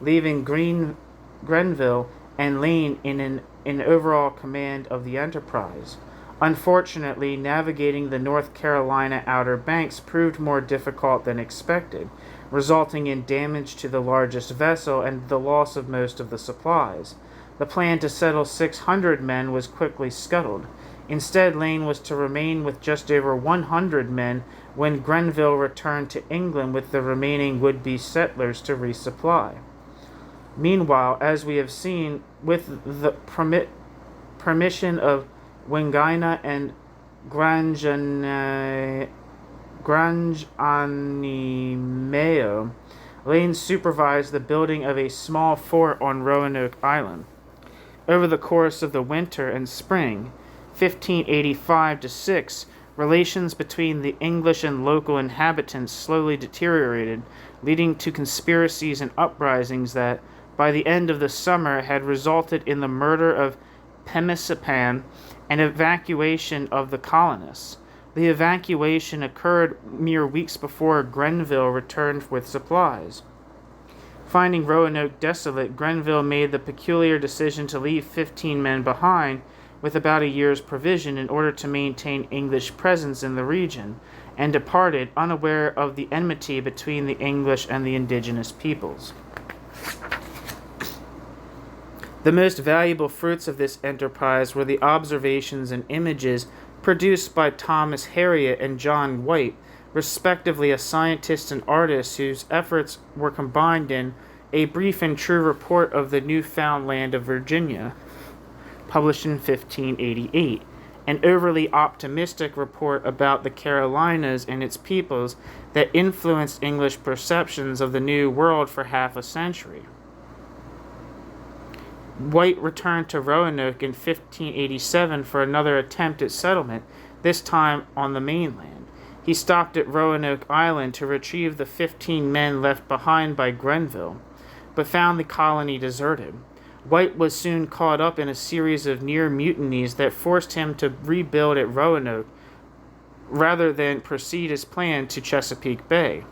leaving Grenville and Lane in overall command of the enterprise. Unfortunately, navigating the North Carolina Outer Banks proved more difficult than expected, resulting in damage to the largest vessel and the loss of most of the supplies. The plan to settle 600 men was quickly scuttled. Instead, Lane was to remain with just over 100 men when Grenville returned to England with the remaining would-be settlers to resupply. Meanwhile, as we have seen, with the permission of Wingina and Granjanimeo, Lane supervised the building of a small fort on Roanoke Island. Over the course of the winter and spring, 1585-6, relations between the English and local inhabitants slowly deteriorated, leading to conspiracies and uprisings that, by the end of the summer, had resulted in the murder of Pemisipan and evacuation of the colonists. The evacuation occurred mere weeks before Grenville returned with supplies. Finding Roanoke desolate, Grenville made the peculiar decision to leave 15 men behind with about a year's provision in order to maintain English presence in the region, and departed, unaware of the enmity between the English and the indigenous peoples. The most valuable fruits of this enterprise were the observations and images produced by Thomas Harriot and John White, respectively a scientist and artist whose efforts were combined in A Brief and True Report of the Newfound Land of Virginia, published in 1588, an overly optimistic report about the Carolinas and its peoples that influenced English perceptions of the New World for half a century. White returned to Roanoke in 1587 for another attempt at settlement, this time on the mainland. He stopped at Roanoke Island to retrieve the 15 men left behind by Grenville, but found the colony deserted. White was soon caught up in a series of near mutinies that forced him to rebuild at Roanoke rather than proceed as planned to Chesapeake Bay.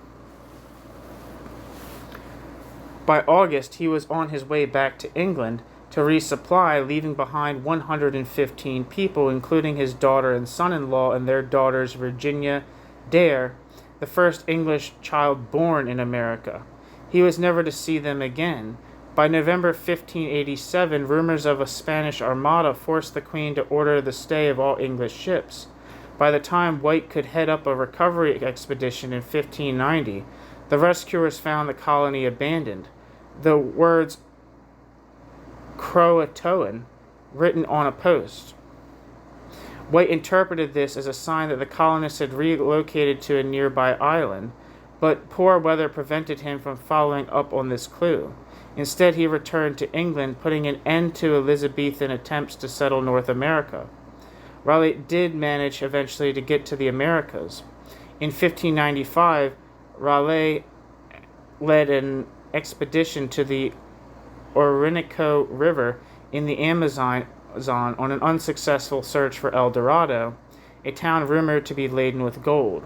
By August, he was on his way back to England to resupply, leaving behind 115 people, including his daughter and son-in-law and their daughters Virginia Dare, the first English child born in America. He was never to see them again. By November 1587, rumors of a Spanish armada forced the Queen to order the stay of all English ships. By the time White could head up a recovery expedition in 1590, the rescuers found the colony abandoned. The words Croatoan written on a post. White interpreted this as a sign that the colonists had relocated to a nearby island, but poor weather prevented him from following up on this clue. Instead, he returned to England, putting an end to Elizabethan attempts to settle North America. Raleigh did manage eventually to get to the Americas. In 1595, Raleigh led an expedition to the Orinoco River in the Amazon on an unsuccessful search for El Dorado, a town rumored to be laden with gold.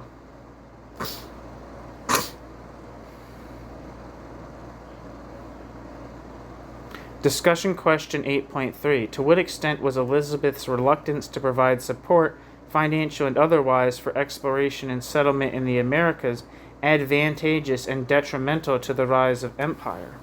Discussion question 8.3. To what extent was Elizabeth's reluctance to provide support, financial and otherwise, for exploration and settlement in the Americas advantageous and detrimental to the rise of empire?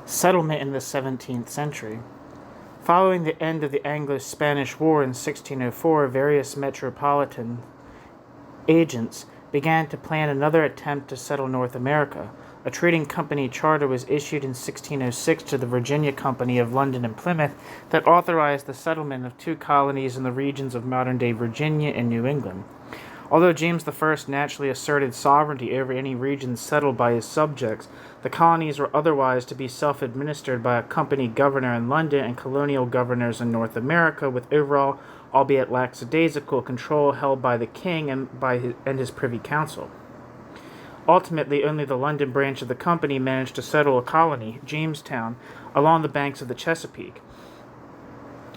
Settlement in the 17th century. Following the end of the Anglo-Spanish War in 1604, various metropolitan agents began to plan another attempt to settle North America. A trading company charter was issued in 1606 to the Virginia Company of London and Plymouth that authorized the settlement of 2 colonies in the regions of modern-day Virginia and New England. Although James I naturally asserted sovereignty over any regions settled by his subjects, the colonies were otherwise to be self-administered by a company governor in London and colonial governors in North America, with overall, albeit lackadaisical, control held by the king and his privy council. Ultimately, only the London branch of the company managed to settle a colony, Jamestown, along the banks of the Chesapeake.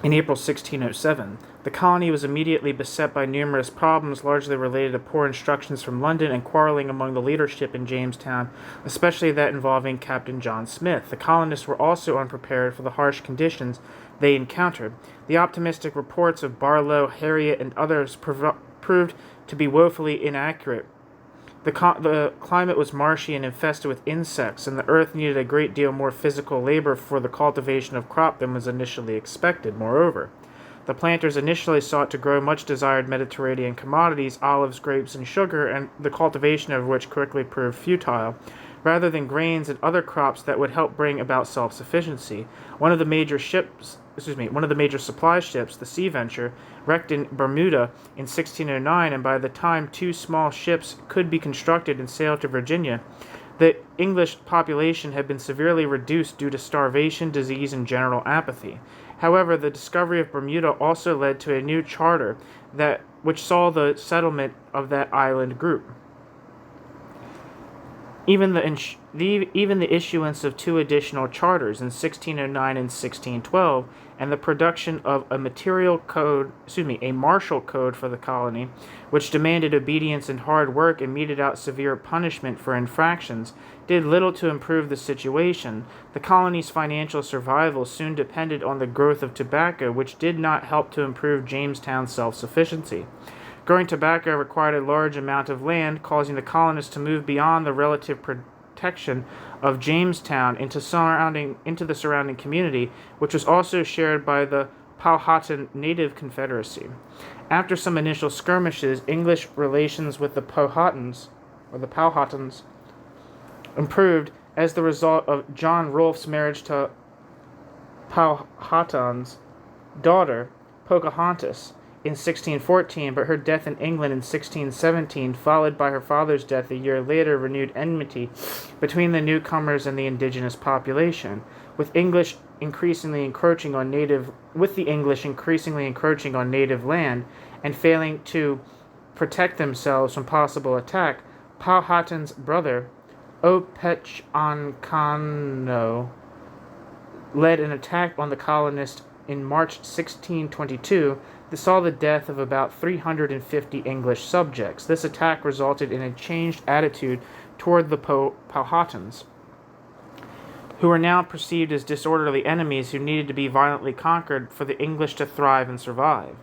In April 1607, the colony was immediately beset by numerous problems largely related to poor instructions from London and quarreling among the leadership in Jamestown, especially that involving Captain John Smith. The colonists were also unprepared for the harsh conditions they encountered. The optimistic reports of Barlow, Harriet, and others proved to be woefully inaccurate. The climate was marshy and infested with insects, and the earth needed a great deal more physical labor for the cultivation of crop than was initially expected. Moreover, the planters initially sought to grow much desired Mediterranean commodities, olives, grapes, and sugar, and the cultivation of which quickly proved futile, rather than grains and other crops that would help bring about self-sufficiency. One of the major supply ships, the Sea Venture, wrecked in Bermuda in 1609, and by the time 2 small ships could be constructed and sail to Virginia, the English population had been severely reduced due to starvation, disease, and general apathy. However, the discovery of Bermuda also led to a new charter which saw the settlement of that island group. Even the issuance of 2 additional charters in 1609 and 1612, and the production of a martial code for the colony, which demanded obedience and hard work and meted out severe punishment for infractions, did little to improve the situation. The colony's financial survival soon depended on the growth of tobacco, which did not help to improve Jamestown's self-sufficiency. Growing tobacco required a large amount of land, causing the colonists to move beyond the relative protection of Jamestown into the surrounding community, which was also shared by the Powhatan Native Confederacy. After some initial skirmishes, English relations with the Powhatans improved as the result of John Rolfe's marriage to Powhatan's daughter, Pocahontas, in 1614, but her death in England in 1617, followed by her father's death a year later, renewed enmity between the newcomers and the indigenous population, with the English increasingly encroaching on native land and failing to protect themselves from possible attack. Powhatan's brother, Opechancanough, led an attack on the colonists in March 1622 that saw the death of about 350 English subjects. This attack resulted in a changed attitude toward the Powhatans, who were now perceived as disorderly enemies who needed to be violently conquered for the English to thrive and survive.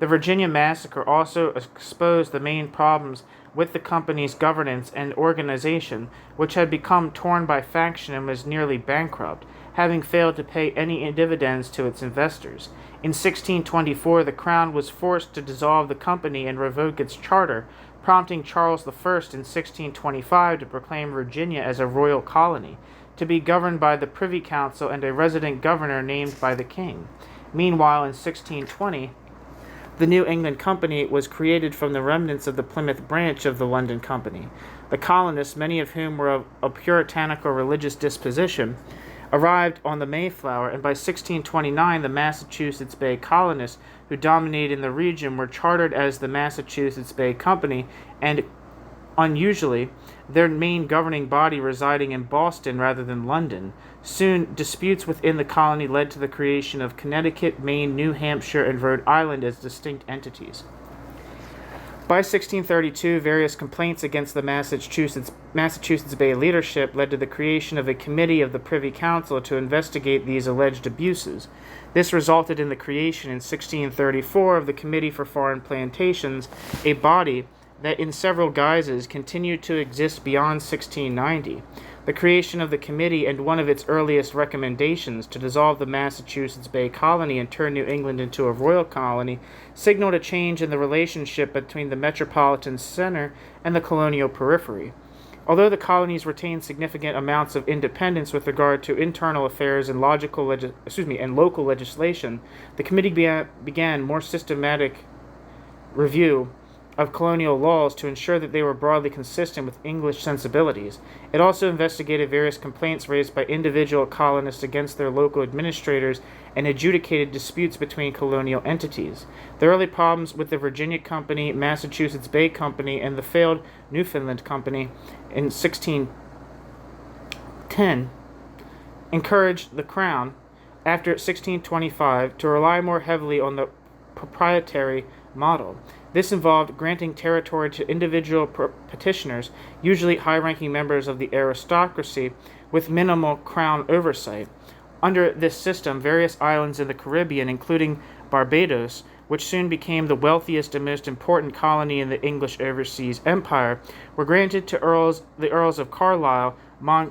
The Virginia Massacre also exposed the main problems with the company's governance and organization, which had become torn by faction and was nearly bankrupt, having failed to pay any dividends to its investors. In 1624, the Crown was forced to dissolve the company and revoke its charter, prompting Charles I in 1625 to proclaim Virginia as a royal colony, to be governed by the Privy Council and a resident governor named by the king. Meanwhile, in 1620, the New England Company was created from the remnants of the Plymouth branch of the London Company. The colonists, many of whom were of a puritanical religious disposition, arrived on the Mayflower, and by 1629 the Massachusetts Bay colonists who dominated in the region were chartered as the Massachusetts Bay Company, and unusually, their main governing body residing in Boston rather than London. Soon, disputes within the colony led to the creation of Connecticut, Maine, New Hampshire, and Rhode Island as distinct entities. By 1632, various complaints against the Massachusetts Bay leadership led to the creation of a committee of the Privy Council to investigate these alleged abuses. This resulted in the creation in 1634 of the Committee for Foreign Plantations, a body that in several guises continued to exist beyond 1690. The creation of the committee and one of its earliest recommendations to dissolve the Massachusetts Bay Colony and turn New England into a royal colony signaled a change in the relationship between the metropolitan center and the colonial periphery. Although the colonies retained significant amounts of independence with regard to internal affairs and local legislation, the committee began more systematic review of colonial laws to ensure that they were broadly consistent with English sensibilities. It also investigated various complaints raised by individual colonists against their local administrators and adjudicated disputes between colonial entities. The early problems with the Virginia Company, Massachusetts Bay Company, and the failed Newfoundland Company in 1610 encouraged the Crown, after 1625, to rely more heavily on the proprietary model. This involved granting territory to individual petitioners, usually high-ranking members of the aristocracy, with minimal crown oversight. Under this system, various islands in the Caribbean, including Barbados, which soon became the wealthiest and most important colony in the English overseas empire, were granted to the Earls of Carlisle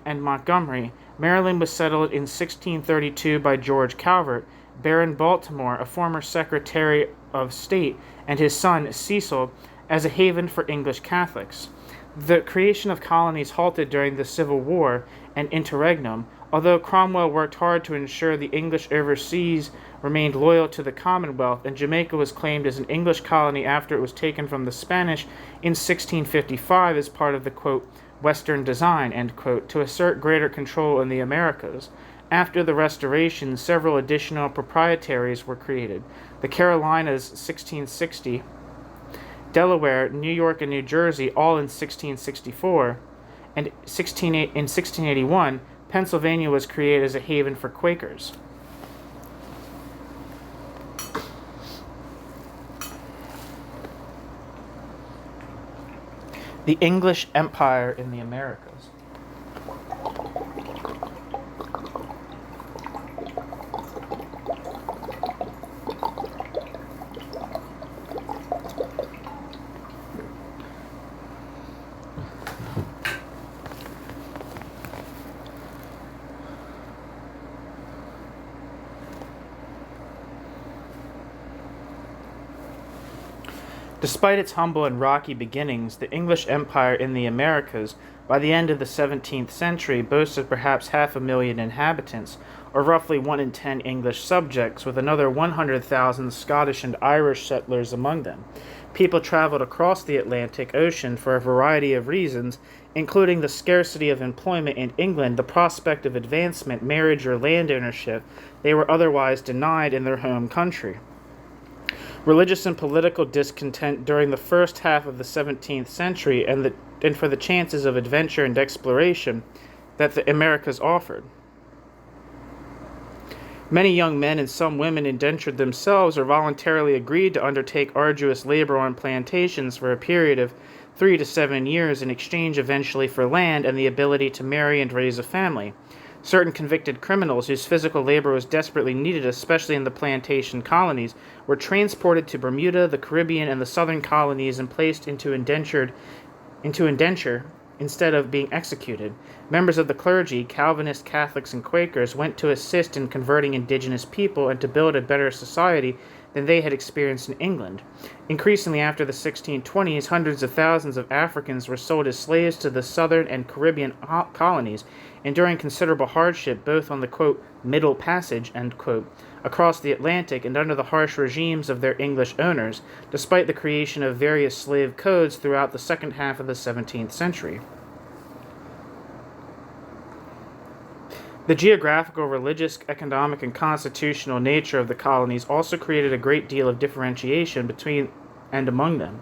and Montgomery. Maryland was settled in 1632 by George Calvert, Baron Baltimore, a former Secretary of State, and his son Cecil, as a haven for English Catholics. The creation of colonies halted during the Civil War and interregnum, although Cromwell worked hard to ensure the English overseas remained loyal to the Commonwealth, and Jamaica was claimed as an English colony after it was taken from the Spanish in 1655 as part of the, quote, Western design, end quote, to assert greater control in the Americas. After the Restoration, several additional proprietaries were created. The Carolinas, 1660, Delaware, New York, and New Jersey, all in 1664, and in 1681, Pennsylvania was created as a haven for Quakers. The English Empire in the Americas. Despite its humble and rocky beginnings, the English Empire in the Americas, by the end of the 17th century, boasted perhaps 500,000 inhabitants, or roughly 1 in 10 English subjects, with another 100,000 Scottish and Irish settlers among them. People traveled across the Atlantic Ocean for a variety of reasons, including the scarcity of employment in England, the prospect of advancement, marriage, or land ownership they were otherwise denied in their home country. Religious and political discontent during the first half of the 17th century and for the chances of adventure and exploration that the Americas offered. Many young men and some women indentured themselves or voluntarily agreed to undertake arduous labor on plantations for a period of 3 to 7 years in exchange eventually for land and the ability to marry and raise a family. Certain convicted criminals whose physical labor was desperately needed, especially in the plantation colonies, were transported to Bermuda, the Caribbean, and the southern colonies and placed into indenture instead of being executed. Members of the clergy, Calvinists, Catholics, and Quakers, went to assist in converting indigenous people and to build a better society than they had experienced in England. Increasingly after the 1620s, hundreds of thousands of Africans were sold as slaves to the southern and Caribbean colonies, enduring considerable hardship both on the, quote, middle passage, end quote, across the Atlantic and under the harsh regimes of their English owners, despite the creation of various slave codes throughout the second half of the 17th century. The geographical, religious, economic, and constitutional nature of the colonies also created a great deal of differentiation between and among them.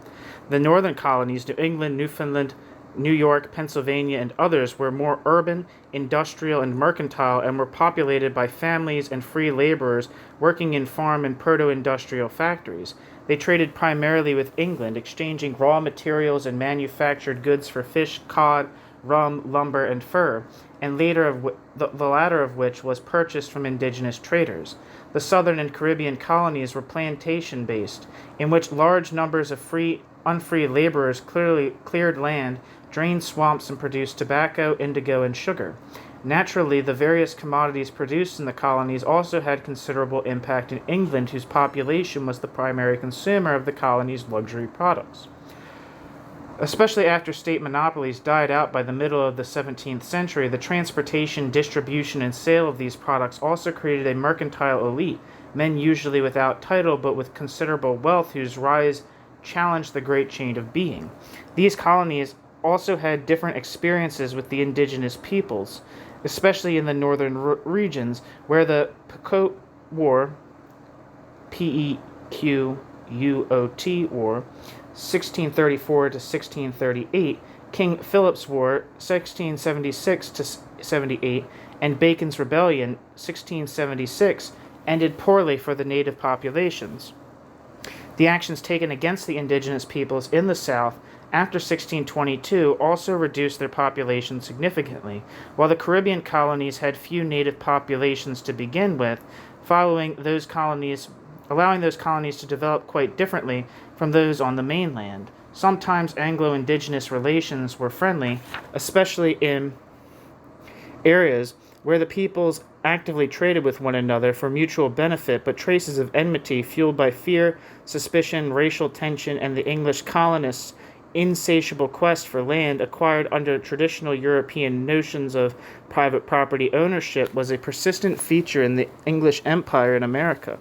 The northern colonies, New England, Newfoundland, New York, Pennsylvania, and others, were more urban, industrial, and mercantile, and were populated by families and free laborers working in farm and proto-industrial factories. They traded primarily with England, exchanging raw materials and manufactured goods for fish, cod, rum, lumber, and fur, and the latter of which was purchased from indigenous traders. The southern and Caribbean colonies were plantation-based, in which large numbers of unfree laborers cleared land, drained swamps, and produced tobacco, indigo, and sugar. Naturally, the various commodities produced in the colonies also had considerable impact in England, whose population was the primary consumer of the colony's luxury products. Especially after state monopolies died out by the middle of the 17th century, the transportation, distribution, and sale of these products also created a mercantile elite, men usually without title but with considerable wealth whose rise challenged the great chain of being. These colonies also had different experiences with the indigenous peoples, especially in the northern regions, where the Pequot War, P-E-Q-U-O-T War, 1634 to 1638, King Philip's War, 1676 to 78, and Bacon's Rebellion, 1676, ended poorly for the native populations. The actions taken against the indigenous peoples in the South after 1622 also reduced their population significantly, while the Caribbean colonies had few native populations to begin with, allowing those colonies to develop quite differently from those on the mainland. Sometimes Anglo-Indigenous relations were friendly, especially in areas where the peoples actively traded with one another for mutual benefit, but traces of enmity fueled by fear, suspicion, racial tension, and the English colonists' insatiable quest for land acquired under traditional European notions of private property ownership was a persistent feature in the English Empire in America.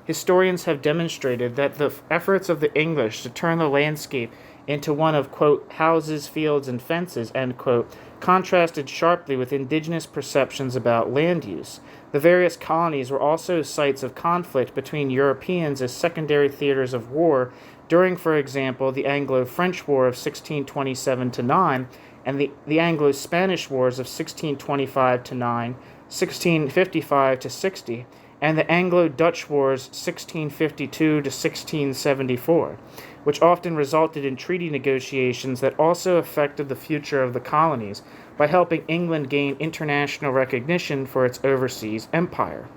Historians have demonstrated that the efforts of the English to turn the landscape into one of, quote, houses, fields, and fences, end quote, contrasted sharply with indigenous perceptions about land use. The various colonies were also sites of conflict between Europeans as secondary theaters of war during, for example, the Anglo-French War of 1627-9 and the Anglo-Spanish Wars of 1625-9, 1655-60, and the Anglo-Dutch Wars 1652 to 1674, which often resulted in treaty negotiations that also affected the future of the colonies by helping England gain international recognition for its overseas empire.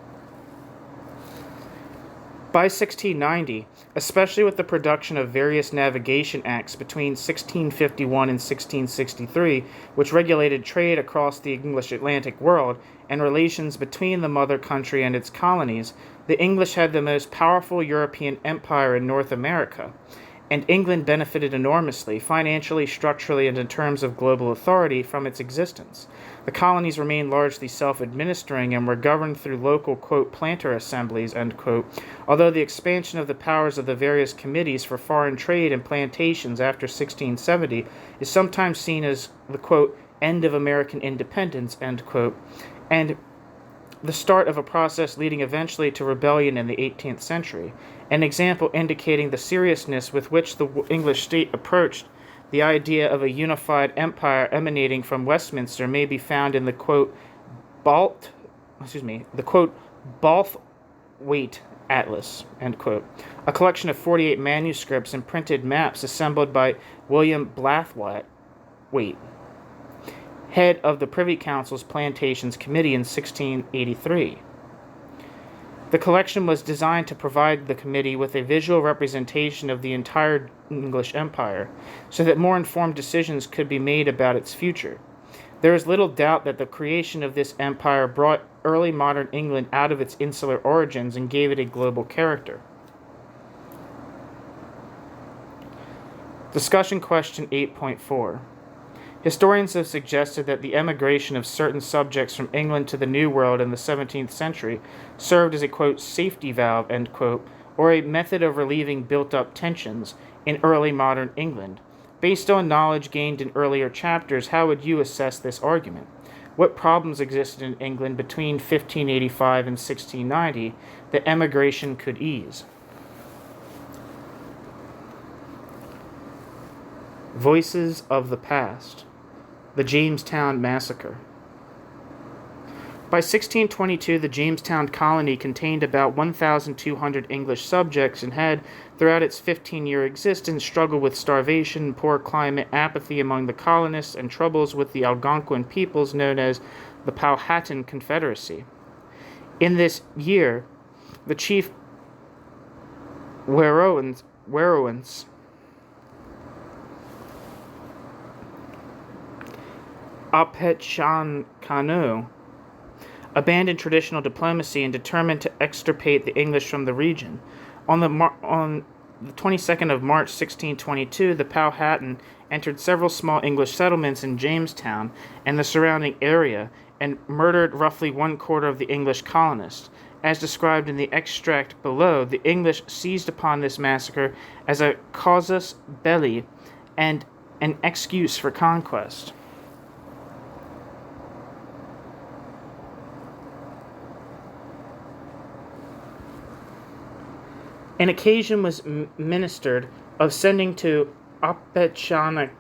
By 1690, especially with the production of various navigation acts between 1651 and 1663, which regulated trade across the English Atlantic world and relations between the mother country and its colonies, the English had the most powerful European empire in North America. and England benefited enormously, financially, structurally, and in terms of global authority, from its existence. The colonies remained largely self-administering and were governed through local, quote, planter assemblies, end quote, although the expansion of the powers of the various committees for foreign trade and plantations after 1670 is sometimes seen as the, quote, end of American independence, end quote, and the start of a process leading eventually to rebellion in the 18th century, an example indicating the seriousness with which the English state approached the idea of a unified empire emanating from Westminster may be found in the quote Balthwaite Atlas, end quote, a collection of 48 manuscripts and printed maps assembled by William Blathwayt, head of the Privy Council's Plantations Committee in 1683. The collection was designed to provide the committee with a visual representation of the entire English empire, so that more informed decisions could be made about its future. There is little doubt that the creation of this empire brought early modern England out of its insular origins and gave it a global character. Discussion question 8.4. Historians have suggested that the emigration of certain subjects from England to the New World in the 17th century served as a, quote, safety valve, end quote, or a method of relieving built-up tensions in early modern England. Based on knowledge gained in earlier chapters, how would you assess this argument? What problems existed in England between 1585 and 1690 that emigration could ease? Voices of the Past. The Jamestown Massacre. By 1622, the Jamestown colony contained about 1,200 English subjects and had, throughout its 15-year existence, struggled with starvation, poor climate, apathy among the colonists, and troubles with the Algonquin peoples known as the Powhatan Confederacy. In this year, the chief Werowans Apetchankano abandoned traditional diplomacy and determined to extirpate the English from the region. On the 22nd of March 1622, the Powhatan entered several small English settlements in Jamestown and the surrounding area and murdered roughly 1/4 of the English colonists. As described in the extract below, the English seized upon this massacre as a casus belli and an excuse for conquest. An occasion was ministered of sending to Apetchankano,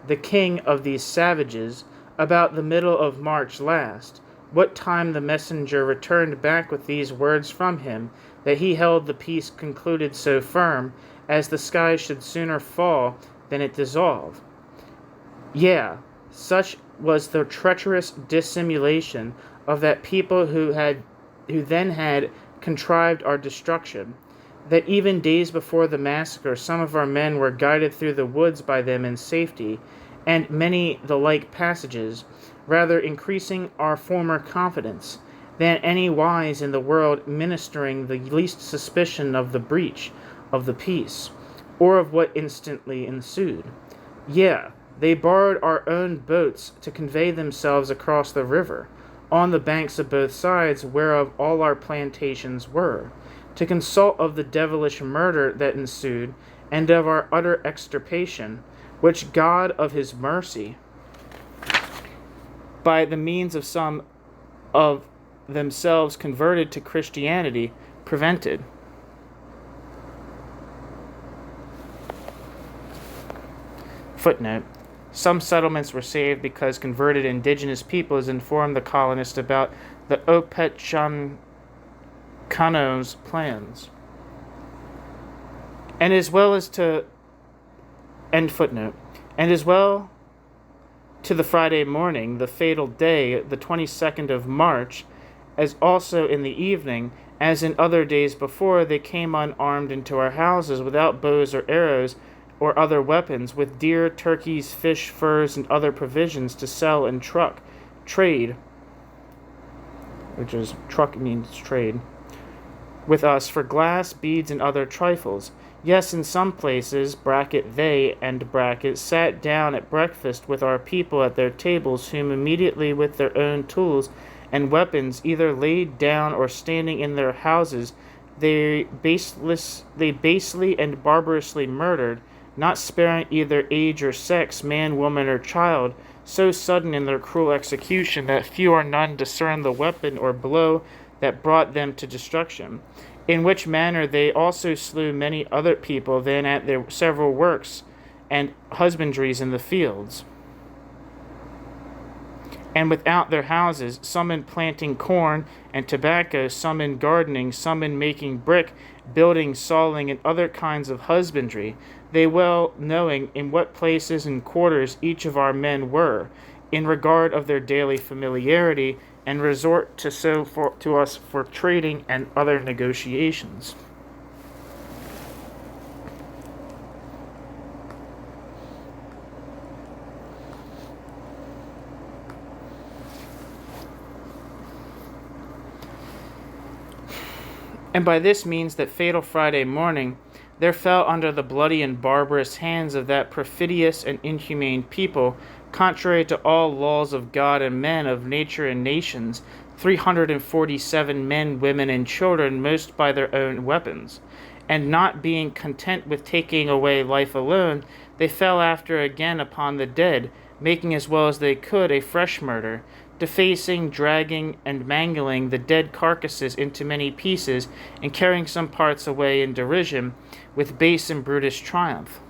the king of these savages, about the middle of March last, what time the messenger returned back with these words from him, that he held the peace concluded so firm, as the sky should sooner fall than it dissolve. Such was the treacherous dissimulation of that people who then had contrived our destruction, that even days before the massacre some of our men were guided through the woods by them in safety, and many the like passages, rather increasing our former confidence, than any wise in the world ministering the least suspicion of the breach of the peace, or of what instantly ensued. They borrowed our own boats to convey themselves across the river, on the banks of both sides whereof all our plantations were, to consult of the devilish murder that ensued, and of our utter extirpation, which God of his mercy, by the means of some of themselves converted to Christianity, prevented. Footnote. Some settlements were saved because converted indigenous peoples informed the colonists about the Opetchankano's plans. And as well to the Friday morning, the fatal day, the 22nd of March, as also in the evening, as in other days before, they came unarmed into our houses without bows or arrows, or other weapons, with deer, turkeys, fish, furs, and other provisions to sell and trade, which is truck means trade, with us for glass, beads, and other trifles. Yes, in some places, they, and sat down at breakfast with our people at their tables, whom immediately with their own tools and weapons, either laid down or standing in their houses, they basely and barbarously murdered, not sparing either age or sex, man, woman, or child, so sudden in their cruel execution that few or none discerned the weapon or blow that brought them to destruction. In which manner they also slew many other people than at their several works and husbandries in the fields, and without their houses, some in planting corn and tobacco, some in gardening, some in making brick, building, sawing, and other kinds of husbandry, they well knowing in what places and quarters each of our men were, in regard of their daily familiarity, and resort to us for trading and other negotiations. And by this means that fatal Friday morning, there fell under the bloody and barbarous hands of that perfidious and inhumane people, contrary to all laws of God and men, of nature and nations, 347 men, women, and children, most by their own weapons. And not being content with taking away life alone, they fell after again upon the dead, making as well as they could a fresh murder, defacing, dragging, and mangling the dead carcasses into many pieces, and carrying some parts away in derision, with base and brutish triumph.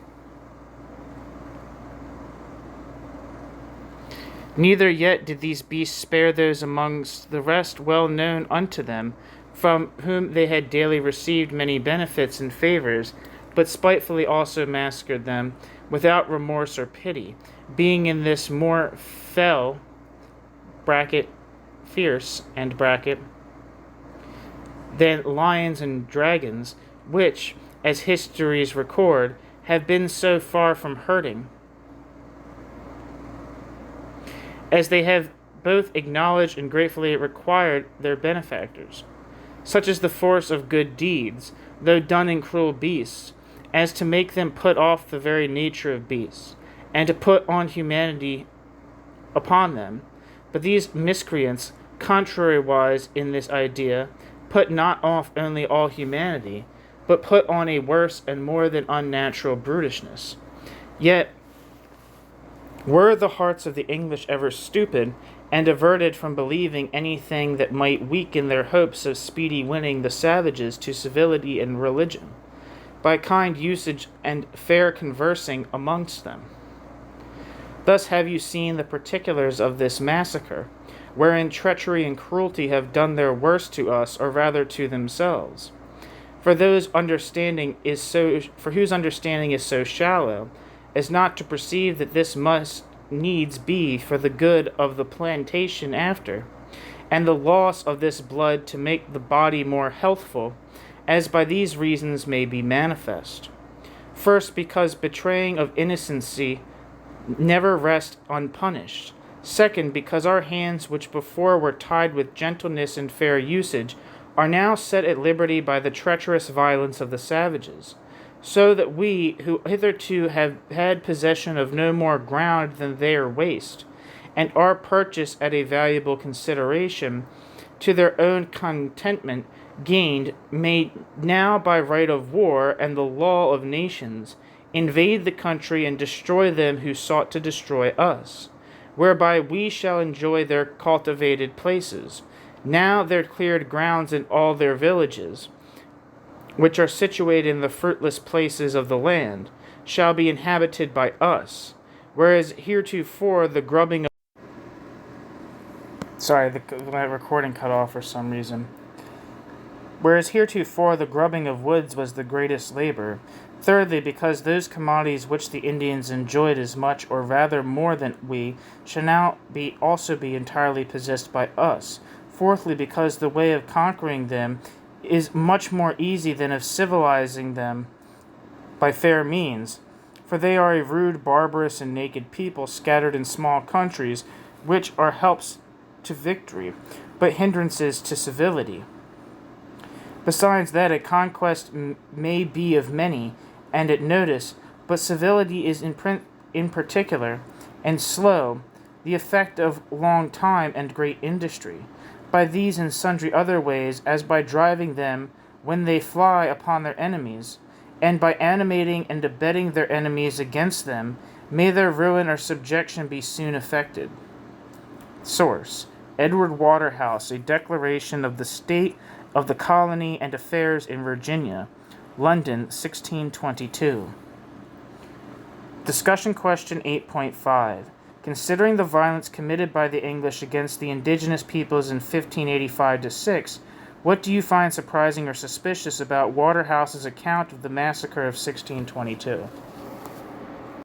Neither yet did these beasts spare those amongst the rest well known unto them, from whom they had daily received many benefits and favors, but spitefully also massacred them, without remorse or pity, being in this more fell fierce, than lions and dragons, which, as histories record, have been so far from hurting, as they have both acknowledged and gratefully required their benefactors. Such is the force of good deeds, though done in cruel beasts, as to make them put off the very nature of beasts, and to put on humanity upon them. But these miscreants, contrariwise in this idea, put not off only all humanity, but put on a worse and more than unnatural brutishness. Yet were the hearts of the English ever stupid, and averted from believing anything that might weaken their hopes of speedy winning the savages to civility and religion, by kind usage and fair conversing amongst them. Thus have you seen the particulars of this massacre, wherein treachery and cruelty have done their worst to us, or rather to themselves. For whose understanding is so shallow, as not to perceive that this must needs be for the good of the plantation after, and the loss of this blood to make the body more healthful, as by these reasons may be manifest. First, because betraying of innocency never rest unpunished. Second, because our hands, which before were tied with gentleness and fair usage, are now set at liberty by the treacherous violence of the savages, so that we, who hitherto have had possession of no more ground than their waste, and are purchased at a valuable consideration, to their own contentment gained, may now by right of war and the law of nations invade the country and destroy them who sought to destroy us, whereby we shall enjoy their cultivated places, now their cleared grounds in all their villages, which are situated in the fruitless places of the land, shall be inhabited by us, whereas heretofore the grubbing of... my recording cut off for some reason. Whereas heretofore the grubbing of woods was the greatest labor. Thirdly, because those commodities which the Indians enjoyed as much, or rather more than we, shall now also be entirely possessed by us. Fourthly, because the way of conquering them is much more easy than of civilizing them by fair means, for they are a rude, barbarous, and naked people, scattered in small countries, which are helps to victory. but hindrances to civility. Besides that, a conquest may be of many, and at notice, but civility is in particular, and slow, the effect of long time and great industry. By these and sundry other ways, as by driving them when they fly upon their enemies, and by animating and abetting their enemies against them, may their ruin or subjection be soon effected. Source: Edward Waterhouse, A Declaration of the State of the Colony and Affairs in Virginia, London, 1622. Discussion question 8.5. Considering the violence committed by the English against the indigenous peoples in 1585-6, what do you find surprising or suspicious about Waterhouse's account of the massacre of 1622?